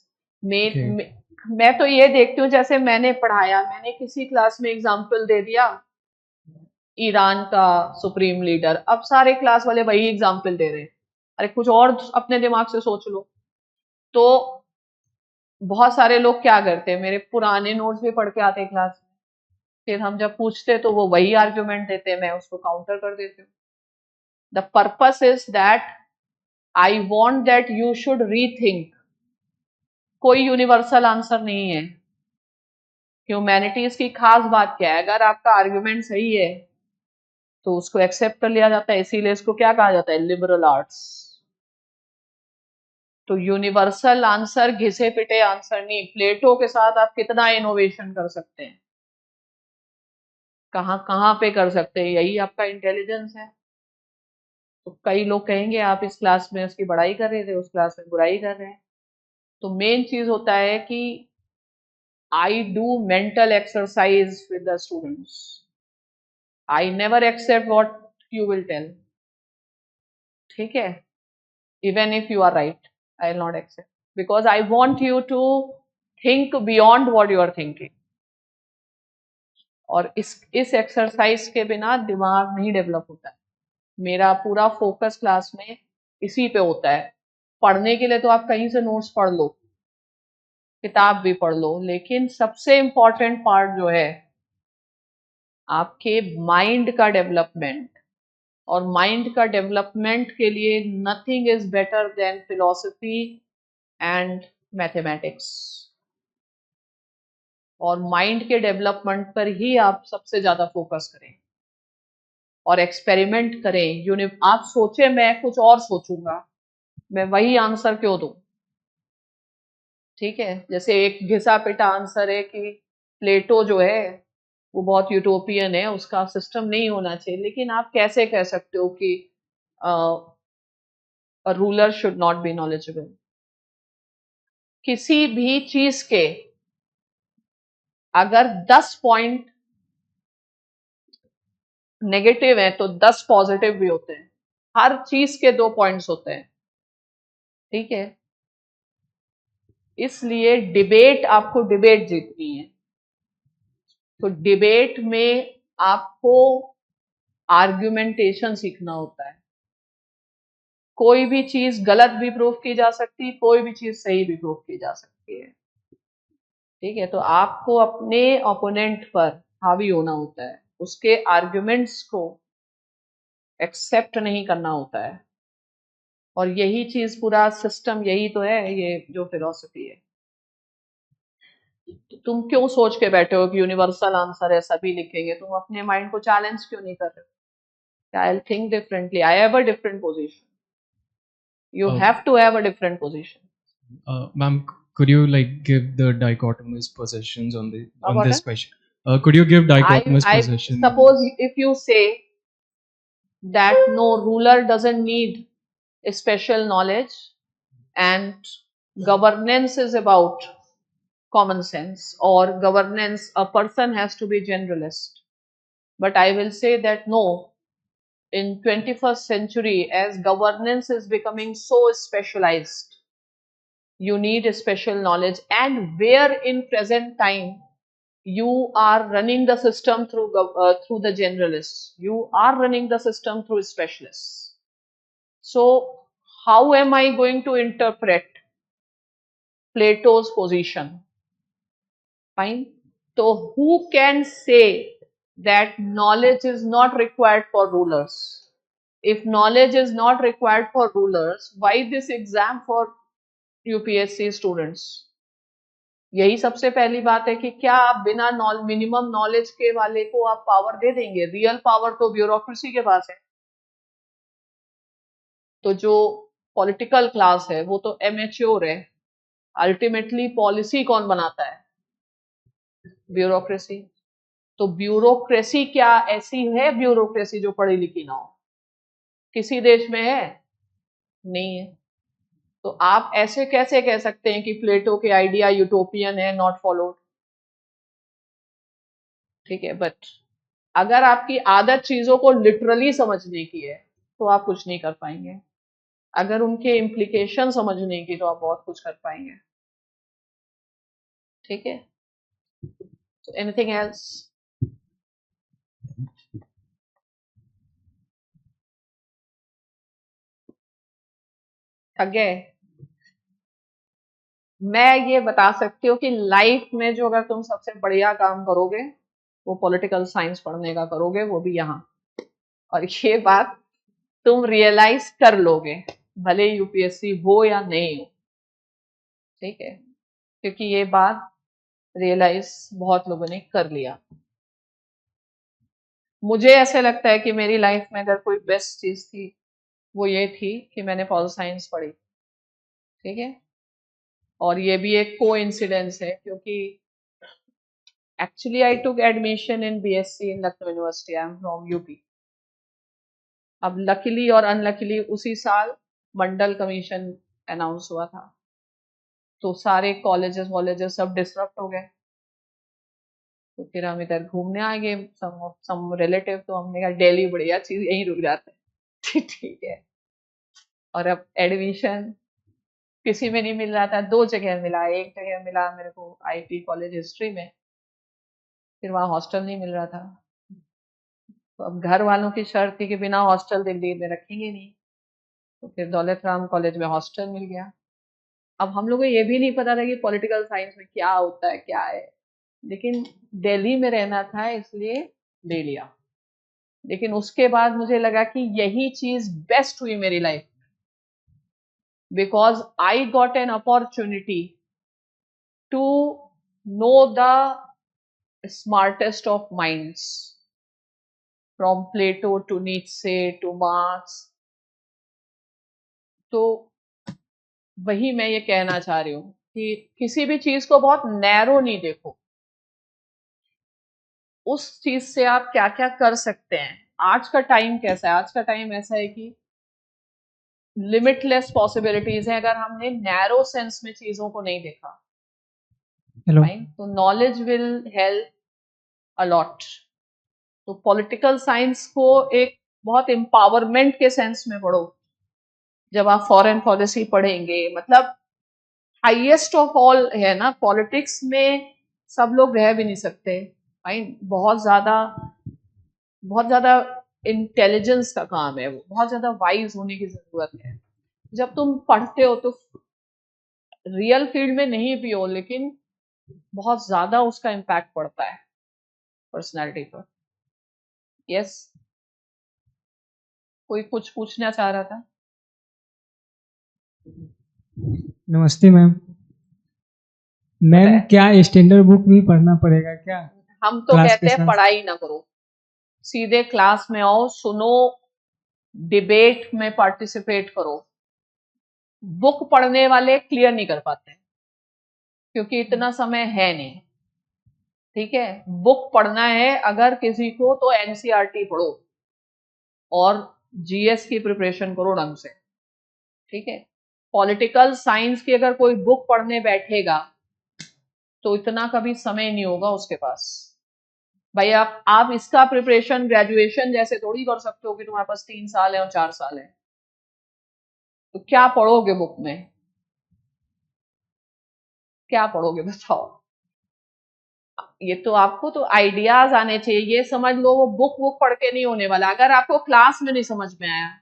okay, मैं तो ये देखती हूँ, जैसे मैंने पढ़ाया, मैंने किसी क्लास में एग्जाम्पल दे दिया ईरान का सुप्रीम लीडर, अब सारे क्लास वाले वही एग्जाम्पल दे रहे हैं। अरे कुछ और अपने दिमाग से सोच लो। तो बहुत सारे लोग क्या करते हैं, मेरे पुराने नोट्स भी पढ़ के आते हैं क्लास में, फिर हम जब पूछते तो वो वही आर्ग्यूमेंट देते हैं, मैं उसको काउंटर कर देती हूँ। The purpose is that I want that you should rethink. कोई यूनिवर्सल आंसर नहीं है। ह्यूमैनिटीज की खास बात क्या है, अगर आपका आर्ग्यूमेंट सही है तो उसको एक्सेप्ट कर लिया जाता है, इसीलिए इसको क्या कहा जाता है, लिबरल आर्ट्स। तो यूनिवर्सल आंसर घिसे पिटे आंसर नहीं। प्लेटो के साथ आप कितना इनोवेशन कर सकते हैं, कहाँ कहाँ पे कर सकते हैं, यही आपका इंटेलिजेंस है। तो कई लोग कहेंगे आप इस क्लास में उसकी बड़ाई कर रहे थे, उस क्लास में बुराई कर रहे हैं। तो मेन चीज होता है कि I do mental exercise with the students. I never accept what you will tell. ठीक है, even if you are right, I will not accept, because I want you to think beyond what you are thinking. और इस एक्सरसाइज के बिना दिमाग नहीं डेवलप होता है। मेरा पूरा फोकस क्लास में इसी पे होता है। पढ़ने के लिए तो आप कहीं से नोट्स पढ़ लो, किताब भी पढ़ लो, लेकिन सबसे इम्पोर्टेंट पार्ट जो है आपके माइंड का डेवलपमेंट। और माइंड का डेवलपमेंट के लिए nothing is better then philosophy and mathematics. और माइंड के डेवलपमेंट पर ही आप सबसे ज्यादा फोकस करें और एक्सपेरिमेंट करें। आप सोचे मैं कुछ और सोचूंगा, मैं वही आंसर क्यों दूं। ठीक है, जैसे एक घिसा पिटा आंसर है कि प्लेटो जो है वो बहुत यूटोपियन है, उसका सिस्टम नहीं होना चाहिए, लेकिन आप कैसे कह सकते हो कि ruler should not be knowledgeable? किसी भी चीज के अगर 10 पॉइंट नेगेटिव है तो 10 पॉजिटिव भी होते हैं। हर चीज के 2 पॉइंट्स होते हैं, ठीक है? इसलिए डिबेट, आपको डिबेट जीतनी है, तो डिबेट में आपको आर्ग्यूमेंटेशन सीखना होता है। कोई भी चीज गलत भी प्रूव की जा सकती है, कोई भी चीज सही भी प्रूव की जा सकती है, ठीक है? तो आपको अपने ओपोनेंट पर हावी होना होता है, उसके आर्ग्यूमेंट्स को एक्सेप्ट नहीं करना होता है, और यही चीज पूरा सिस्टम, यही तो है ये जो फिलॉसफी है। तुम क्यों सोच के बैठे हो कि यूनिवर्सल आंसर है, सभी लिखेंगे? तुम अपने माइंड को चैलेंज क्यों नहीं कर रहे हो? I will think differently, I have a different position, you Uh, have to have a different position. Ma'am, could you like give the dichotomous positions on the on What? this question? Could you give dichotomous I position? suppose if you say that no, ruler doesn't need a special knowledge and governance is about common sense, or governance, a person has to be generalist. But I will say that no, in 21st century, as governance is becoming so specialized, you need a special knowledge, and where in present time you are running the system through the generalists, you are running the system through specialists. So how am I going to interpret Plato's position? Fine. So who can say that knowledge is not required for rulers? If knowledge is not required for rulers, why this exam for UPSC students? यही सबसे पहली बात है कि क्या आप बिना मिनिमम नॉलेज के वाले को आप पावर दे देंगे? रियल पावर तो ब्यूरोक्रेसी के पास है। तो जो पॉलिटिकल क्लास है वो तो एमेच्योर है। अल्टीमेटली पॉलिसी कौन बनाता है? ब्यूरोक्रेसी। तो ब्यूरोक्रेसी क्या ऐसी है ब्यूरोक्रेसी जो पढ़ी लिखी ना हो? किसी देश में है? नहीं है। तो आप ऐसे कैसे कह सकते हैं कि प्लेटो के आइडिया यूटोपियन है, नॉट फॉलोड? ठीक है, बट अगर आपकी आदत चीजों को लिटरली समझने की है तो आप कुछ नहीं कर पाएंगे। अगर उनके इम्प्लीकेशन समझने की तो आप बहुत कुछ कर पाएंगे। ठीक है, तो एनीथिंग एल्स? थक गए? मैं ये बता सकती हूँ कि लाइफ में जो अगर तुम सबसे बढ़िया काम करोगे वो पॉलिटिकल साइंस पढ़ने का करोगे, वो भी यहाँ। और ये बात तुम रियलाइज कर लोगे, भले यूपीएससी हो या नहीं हो। ठीक है, क्योंकि ये बात रियलाइज बहुत लोगों ने कर लिया। मुझे ऐसे लगता है कि मेरी लाइफ में अगर कोई बेस्ट चीज थी वो ये थी कि मैंने पॉल साइंस पढ़ी। ठीक है, और ये भी एक कोइंसिडेंस है क्योंकि actually I took admission in BSc in Lucknow university. I am from UP. अब लकीली और अनलकीली उसी साल मंडल कमीशन अनाउंस हुआ था, तो सारे कॉलेजेस वॉलेजेस सब डिसरप्ट हो गए। तो फिर हम इधर घूमने आ गए, सम रिलेटिव, तो हमने कहा दिल्ली बढ़िया चीज, यहीं रुक जाते हैं। ठीक है, और अब एडमिशन किसी में नहीं मिल रहा था, 2 जगह मिला। एक जगह मिला मेरे को आईटी कॉलेज हिस्ट्री में, फिर वहाँ हॉस्टल नहीं मिल रहा था। तो अब घर वालों की शर्त थी कि बिना हॉस्टल दिल्ली में रखेंगे नहीं, तो फिर दौलत राम कॉलेज में हॉस्टल मिल गया। अब हम लोग को ये भी नहीं पता था कि पॉलिटिकल साइंस में क्या होता है क्या है, लेकिन दिल्ली में रहना था इसलिए ले लिया। लेकिन उसके बाद मुझे लगा कि यही चीज बेस्ट हुई मेरी life, because I got an opportunity to know the smartest of minds, from Plato to Nietzsche to Marx. तो वही मैं ये कहना चाह रही हूँ कि किसी भी चीज को बहुत नैरो नहीं देखो, उस चीज से आप क्या क्या कर सकते हैं। आज का टाइम कैसा है? आज का टाइम ऐसा है कि लिमिटलेस पॉसिबिलिटीज है अगर हमने नैरो सेंस में चीजों को नहीं देखा। हेलो फाइन, तो नॉलेज विल हेल्प अलॉट। तो पॉलिटिकल साइंस को एक बहुत एम्पावरमेंट के सेंस में पढ़ो। जब आप फॉरेन पॉलिसी पढ़ेंगे, मतलब हाईएस्ट ऑफ ऑल है ना, पॉलिटिक्स में सब लोग रह भी नहीं सकते। फाइन, बहुत ज्यादा इंटेलिजेंस का काम है वो, बहुत ज्यादा वाइज होने की जरूरत है। जब तुम पढ़ते हो तो रियल फील्ड में नहीं भी हो, लेकिन बहुत ज्यादा उसका इम्पैक्ट पड़ता है पर्सनालिटी पर। यस, कोई कुछ पूछना चाह रहा था? नमस्ते मैम। मैम बताया। क्या स्टैंडर्ड बुक भी पढ़ना पड़ेगा क्या? हम तो क्लास कहते के हैं साथ पढ़ाई ना करो, सीधे क्लास में आओ, सुनो, डिबेट में पार्टिसिपेट करो। बुक पढ़ने वाले क्लियर नहीं कर पाते क्योंकि इतना समय है नहीं। ठीक है, बुक पढ़ना है अगर किसी को तो एनसीईआरटी पढ़ो और जीएस की प्रिपरेशन करो ढंग से। ठीक है, पॉलिटिकल साइंस की अगर कोई बुक पढ़ने बैठेगा तो इतना कभी समय नहीं होगा उसके पास। भाई आप इसका प्रिपरेशन ग्रेजुएशन जैसे थोड़ी कर सकते हो कि तुम्हारे पास 3 साल है और 4 साल है। तो क्या पढ़ोगे बुक में? क्या पढ़ोगे बताओ? ये तो आपको तो आइडियाज आने चाहिए। ये समझ लो वो बुक पढ़ के नहीं होने वाला। अगर आपको क्लास में नहीं समझ में आया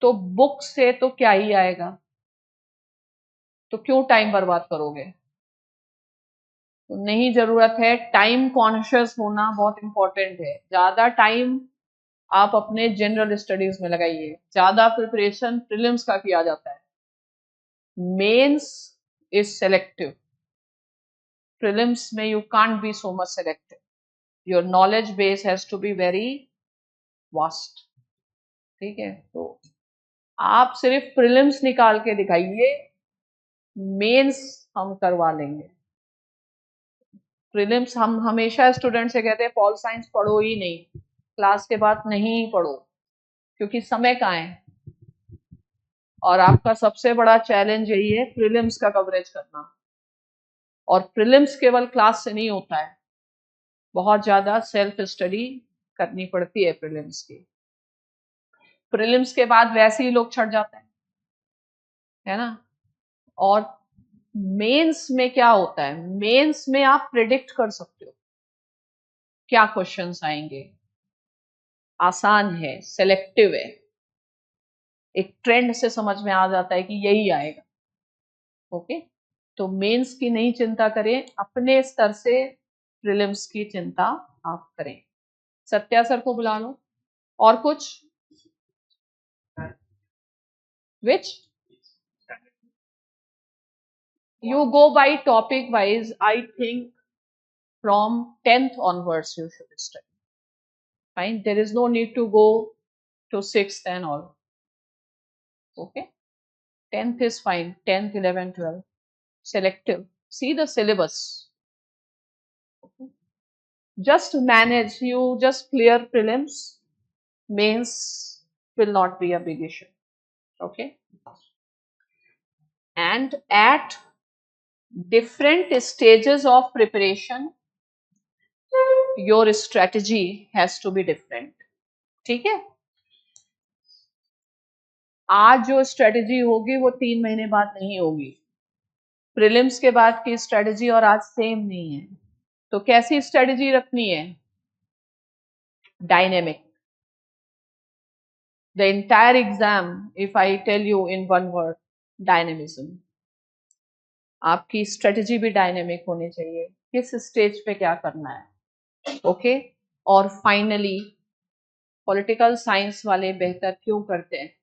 तो बुक से तो क्या ही आएगा? तो क्यों टाइम बर्बाद करोगे? तो नहीं, जरूरत है टाइम कॉन्शियस होना, बहुत इंपॉर्टेंट है। ज्यादा टाइम आप अपने जनरल स्टडीज में लगाइए। ज्यादा प्रिपरेशन प्रीलिम्स का किया जाता है, मेंस इज सेलेक्टिव। प्रीलिम्स में you can't be so much selective, your knowledge base has to be very vast. ठीक है, तो आप सिर्फ प्रीलिम्स निकाल के दिखाइए, मेंस हम करवा लेंगे। प्रीलिम्स हम हमेशा स्टूडेंट से कहते हैं पॉल साइंस पढ़ो ही नहीं, क्लास के बाद नहीं पढ़ो, क्योंकि समय कहाँ है। और आपका सबसे बड़ा चैलेंज यही है प्रीलिम्स का कवरेज करना। और प्रीलिम्स केवल क्लास से नहीं होता है, बहुत ज्यादा सेल्फ स्टडी करनी पड़ती है प्रीलिम्स की। प्रीलिम्स के बाद वैसे ही लोग छट जाते हैं, है ना। और मेंस में क्या होता है? मेंस में आप प्रिडिक्ट कर सकते हो क्या क्वेश्चंस आएंगे। आसान है, सेलेक्टिव है, एक ट्रेंड से समझ में आ जाता है कि यही आएगा। ओके, तो मेंस की नहीं चिंता करें, अपने स्तर से प्रीलिम्स की चिंता आप करें। सत्या सर को बुला लो। और कुछ? विच you go by topic wise, I think from 10th onwards you should study. Fine, there is no need to go to 6th and all. Okay, 10th is fine, 10th, 11th, 12th, selective. See the syllabus. Okay. Just manage, you just clear prelims, mains will not be a big issue. Okay, and at different stages of preparation your strategy has to be different. ठीक है, आज जो स्ट्रेटजी होगी वो 3 महीने बाद नहीं होगी। प्रीलिम्स के बाद की स्ट्रेटजी और आज सेम नहीं है। तो कैसी स्ट्रेटजी रखनी है? Dynamic. The entire exam, if I tell you in one word, dynamism. आपकी स्ट्रेटजी भी डायनेमिक होनी चाहिए, किस स्टेज पे क्या करना है। ओके, और फाइनली पॉलिटिकल साइंस वाले बेहतर क्यों करते हैं?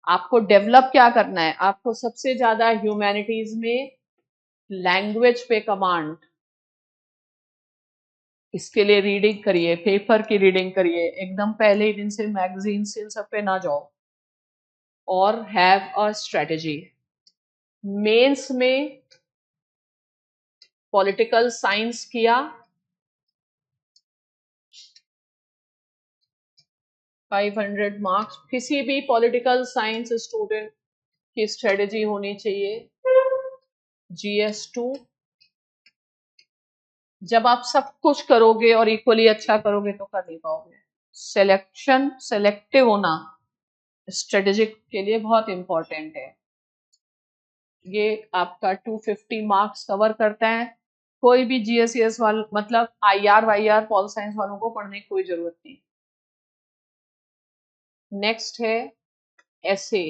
आपको डेवलप क्या करना है? आपको सबसे ज्यादा ह्यूमैनिटीज में लैंग्वेज पे कमांड, इसके लिए रीडिंग करिए, पेपर की रीडिंग करिए, एकदम पहले ही दिन से मैगजीन से इन सब पे ना जाओ, और हैव अ स्ट्रेटजी। मेंस में पॉलिटिकल साइंस किया, 500 मार्क्स किसी भी पॉलिटिकल साइंस स्टूडेंट की स्ट्रेटजी होनी चाहिए। GS2 जब आप सब कुछ करोगे और इक्वली अच्छा करोगे तो कर नहीं पाओगे। सेलेक्टिव होना स्ट्रेटेजिक के लिए बहुत इंपॉर्टेंट है। ये आपका 250 मार्क्स कवर करता है। कोई भी GS वाल मतलब IR YR पॉल साइंस वालों को पढ़ने की कोई जरूरत नहीं। नेक्स्ट है एसे।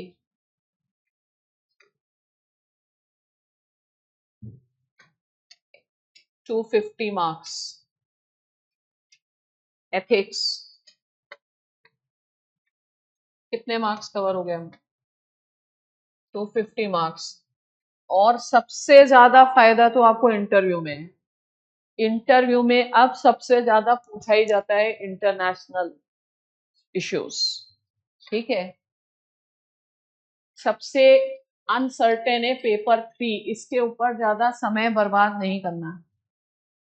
To 250 marks. एथिक्स कितने मार्क्स कवर हो गए हम? 250 मार्क्स। और सबसे ज्यादा फायदा तो आपको इंटरव्यू में है। इंटरव्यू में अब सबसे ज्यादा पूछा ही जाता है इंटरनेशनल इश्यूज, ठीक है। सबसे अनसर्टेन है पेपर 3, इसके ऊपर ज्यादा समय बर्बाद नहीं करना।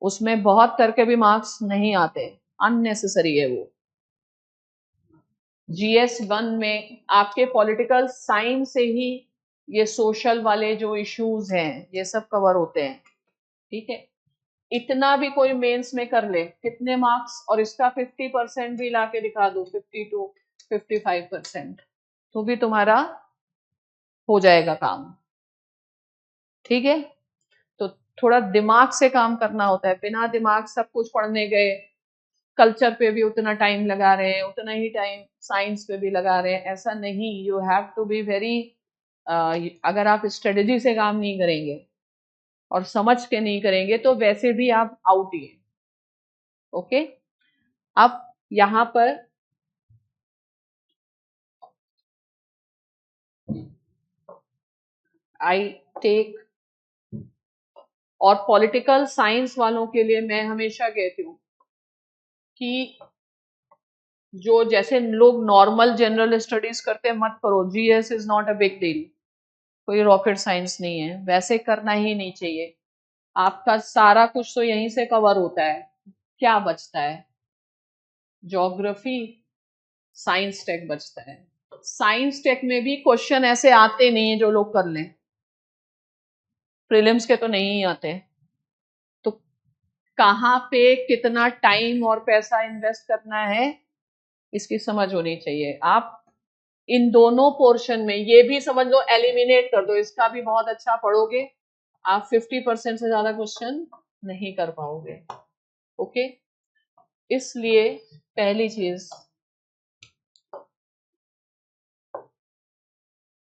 उसमें बहुत करके भी मार्क्स नहीं आते, अननेसेसरी है वो। GS1 में आपके पॉलिटिकल साइंस से ही ये सोशल वाले जो इश्यूज हैं ये सब कवर होते हैं, ठीक है। इतना भी कोई मेंस में कर ले कितने मार्क्स और इसका 50% भी ला के दिखा दो, 50 to 55%, तो भी तुम्हारा हो जाएगा काम, ठीक है। तो थोड़ा दिमाग से काम करना होता है। बिना दिमाग सब कुछ पढ़ने गए, कल्चर पे भी उतना टाइम लगा रहे हैं, उतना ही टाइम साइंस पे भी लगा रहे हैं, ऐसा नहीं। You have to be very, अगर आप स्ट्रेटेजी से काम नहीं करेंगे और समझ के नहीं करेंगे तो वैसे भी आप आउट ही हैं, ओके। अब यहाँ पर आई टेक, और पॉलिटिकल साइंस वालों के लिए मैं हमेशा कहती हूँ कि जो जैसे लोग नॉर्मल जनरल स्टडीज करते हैं मत करो। GS is not a big deal, कोई रॉकेट साइंस नहीं है, वैसे करना ही नहीं चाहिए। आपका सारा कुछ तो यहीं से कवर होता है। क्या बचता है? ज्योग्राफी, साइंस टेक बचता है। साइंस टेक में भी क्वेश्चन ऐसे आते नहीं है जो लोग कर लें, प्रीलिम्स के तो नहीं ही आते। तो कहाँ पे कितना टाइम और पैसा इन्वेस्ट करना है इसकी समझ होनी चाहिए। आप इन दोनों पोर्शन में ये भी समझ लो, एलिमिनेट कर दो, इसका भी बहुत अच्छा पढ़ोगे, आप 50% से ज्यादा क्वेश्चन नहीं कर पाओगे, ओके। इसलिए पहली चीज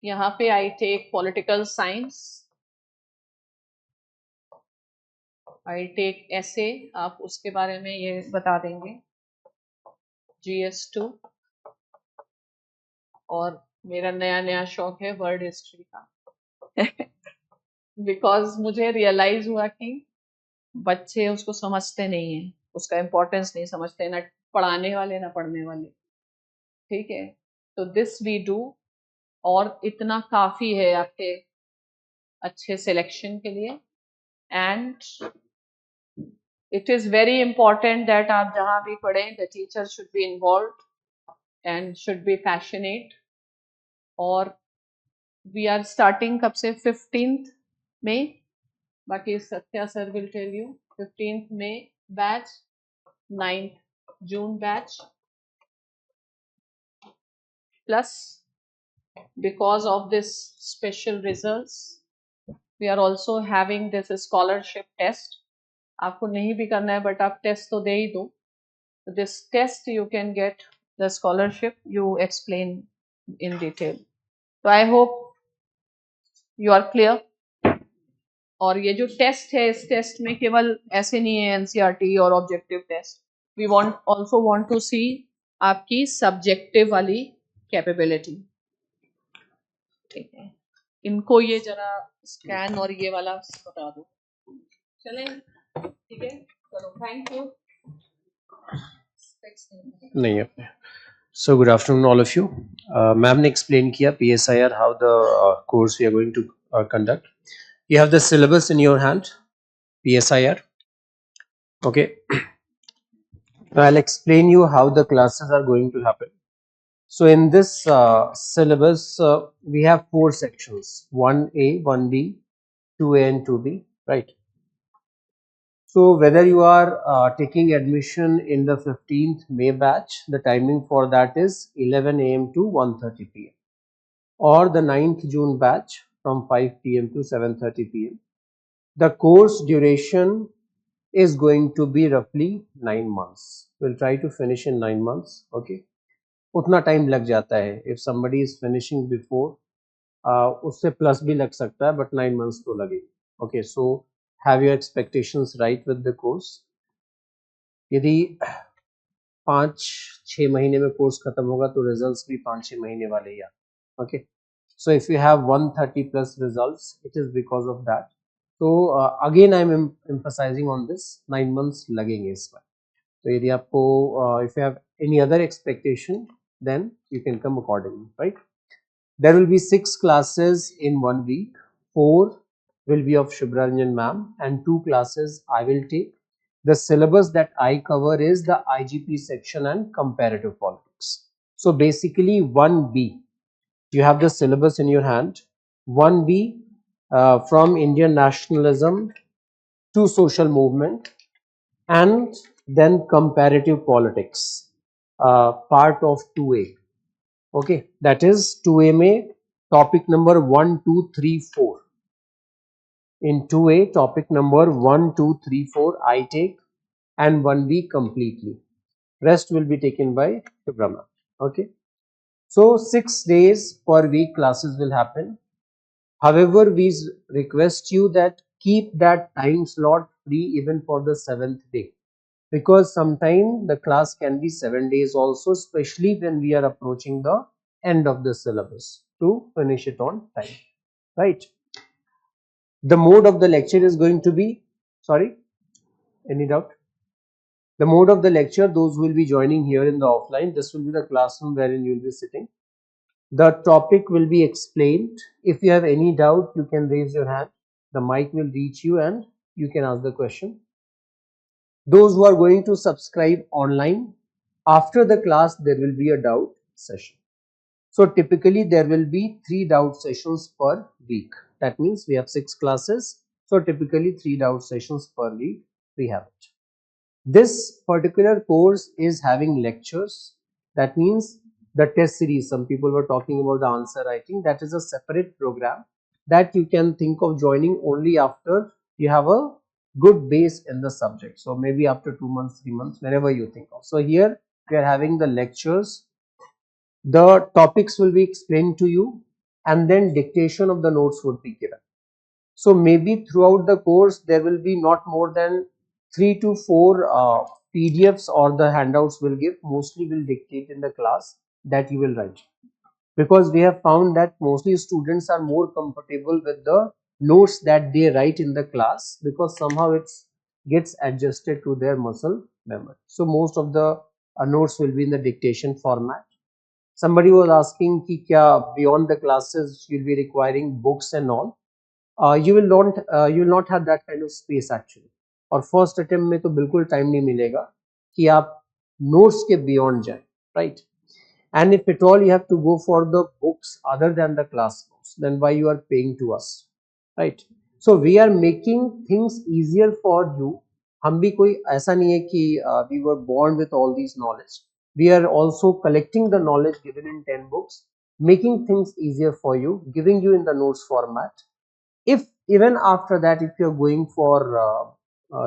यहाँ पे I take political science, I take ऐसे, आप उसके बारे में ये बता देंगे GS2। और मेरा नया नया शौक है वर्ल्ड हिस्ट्री का बिकॉज मुझे रियलाइज हुआ कि बच्चे उसको समझते नहीं है, उसका इम्पोर्टेंस नहीं समझते, ना पढ़ाने वाले ना पढ़ने वाले, ठीक है। तो दिस वी डू, और इतना काफी है आपके अच्छे सिलेक्शन के लिए। And it is very important that आप जहां भी पढ़ें the teacher should be involve and should be passionate. और वी आर स्टार्टिंग कब से? 15th मई, बाकी Satya sir will tell you. 15th मई batch, 9th June batch, plus because of this special results we are also having this scholarship test। आपको नहीं भी करना है बट आप टेस्ट तो दे ही दो। this test you can get the scholarship, you explain in detail। so I hope you are clear। और ये जो टेस्ट है, इस टेस्ट में केवल ऐसे नहीं है NCERT और objective test, we want also want to see आपकी सब्जेक्टिव वाली कैपेबिलिटी, ठीक है। इनको ये जरा स्कैन और ये वाला बता दो, चलें? ठीक है, चलो, थैंक यू। नहीं अपने। So good afternoon all of you। Ma'am ने explain किया PSIR how the course we are going to conduct। You have the syllabus in your hand, PSIR, okay। Now I'll explain you how the classes are going to happen। So in this syllabus, we have 4 sections: 1A, 1B, 2A and 2B, right? So whether you are taking admission in the 15th May batch, the timing for that is 11 a.m. to 1:30 p.m. or the 9th June batch from 5 p.m. to 7:30 p.m. The course duration is going to be roughly 9 months. We'll try to finish in 9 months. Okay, उतना टाइम लग जाता है. If somebody is finishing before, उससे प्लस भी लग सकता है, but 9 months तो लगेगी. Okay, so have your expectations right with the course. यदि 5-6 महीने में कोर्स खत्म होगा तो रिजल्ट्स भी 5-6 महीने वाले ही आए. Okay, so if you have 130 plus results, it is because of that. So again I am emphasizing on this, 9 months लगेंगे इसमें. तो यदि आपको if you have any other expectation, then you can come accordingly, right? There will be 6 classes in 1 week. 4 will be of Shubhra Ranjan ma'am and 2 classes I will take. The syllabus that I cover is the IGP section and comparative politics. So basically 1B, you have the syllabus in your hand. 1B, from Indian nationalism to social movement, and then comparative politics, part of 2A. Okay, that is 2A में topic number 1, 2, 3, 4. In 2A, topic number 1, 2, 3, 4 I take, and 1B completely. Rest will be taken by Shubhrama. Okay, so 6 days per week classes will happen. However, we request you that keep that time slot free even for the 7th day, because sometimes the class can be 7 days also, especially when we are approaching the end of the syllabus, to finish it on time, right? The mode of the lecture is going to be, sorry, any doubt? The mode of the lecture, those who will be joining here in the offline, this will be the classroom wherein you will be sitting. The topic will be explained. If you have any doubt, you can raise your hand. The mic will reach you and you can ask the question. Those who are going to subscribe online, after the class there will be a doubt session. So typically there will be 3 doubt sessions per week. That means we have 6 classes. So typically 3 doubt sessions per week we have it. This particular course is having lectures. That means the test series, some people were talking about the answer writing, that is a separate program that you can think of joining only after you have a good base in the subject. So maybe after 2 months, 3 months, whenever you think of. So here we are having the lectures. The topics will be explained to you and then dictation of the notes would be given. So maybe throughout the course there will be not more than 3 to 4 PDFs, or the handouts will give, mostly will dictate in the class that you will write, because we have found that mostly students are more comfortable with the notes that they write in the class, because somehow it gets adjusted to their muscle memory. So most of the notes will be in the dictation format. Somebody was asking ki kya beyond the classes you'll be requiring books and all. You will not have that kind of space actually. और फर्स्ट अटेम्प्ट में तो बिल्कुल टाइम नहीं मिलेगा कि आप नोट्स के बियॉन्ड जाएं, right? And if at all you have to go for the books other than the class notes, then why you are paying to us, right? So we are making things easier for you. हम भी कोई ऐसा नहीं है कि we were born with all this knowledge. We are also collecting the knowledge given in 10 books, making things easier for you, giving you in the notes format. If even after that, if you are going for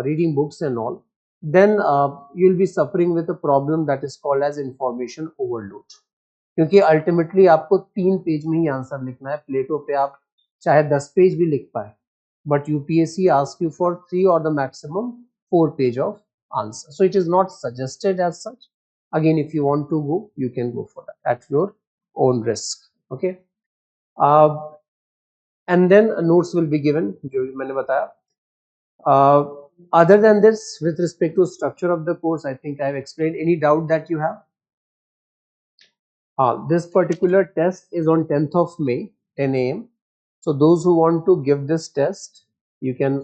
reading books and all, then you will be suffering with a problem that is called as information overload. क्योंकि अल्टीमेटली आपको 3 पेज में ही आंसर लिखना है. प्लेटो पे आप चाहे 10 पेज भी लिख पाए, but UPSC ask you for 3 or the maximum 4 page of answer. So it is not suggested as such. Again, if you want to go, you can go for that at your own risk. Okay, and then notes will be given, जो मैंने बताया. Other than this, with respect to structure of the course, I think I have explained. Any doubt that you have? This particular test is on 10th of May, 10 a.m. So those who want to give this test, you can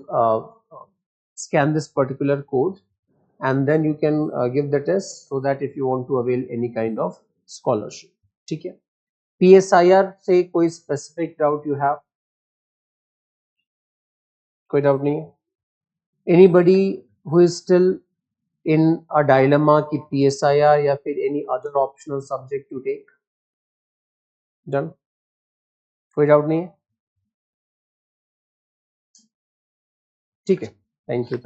scan this particular code, and then you can give the test, so that if you want to avail any kind of scholarship. ठीक है, PSIR से कोई स्पेसिफिक डाउट यू हैव? कोई डाउट नहीं है? Anybody who is still in a dilemma कि PSIR या फिर any other optional subject to take? Done? कोई डाउट नहीं है? ठीक है, थैंक यू।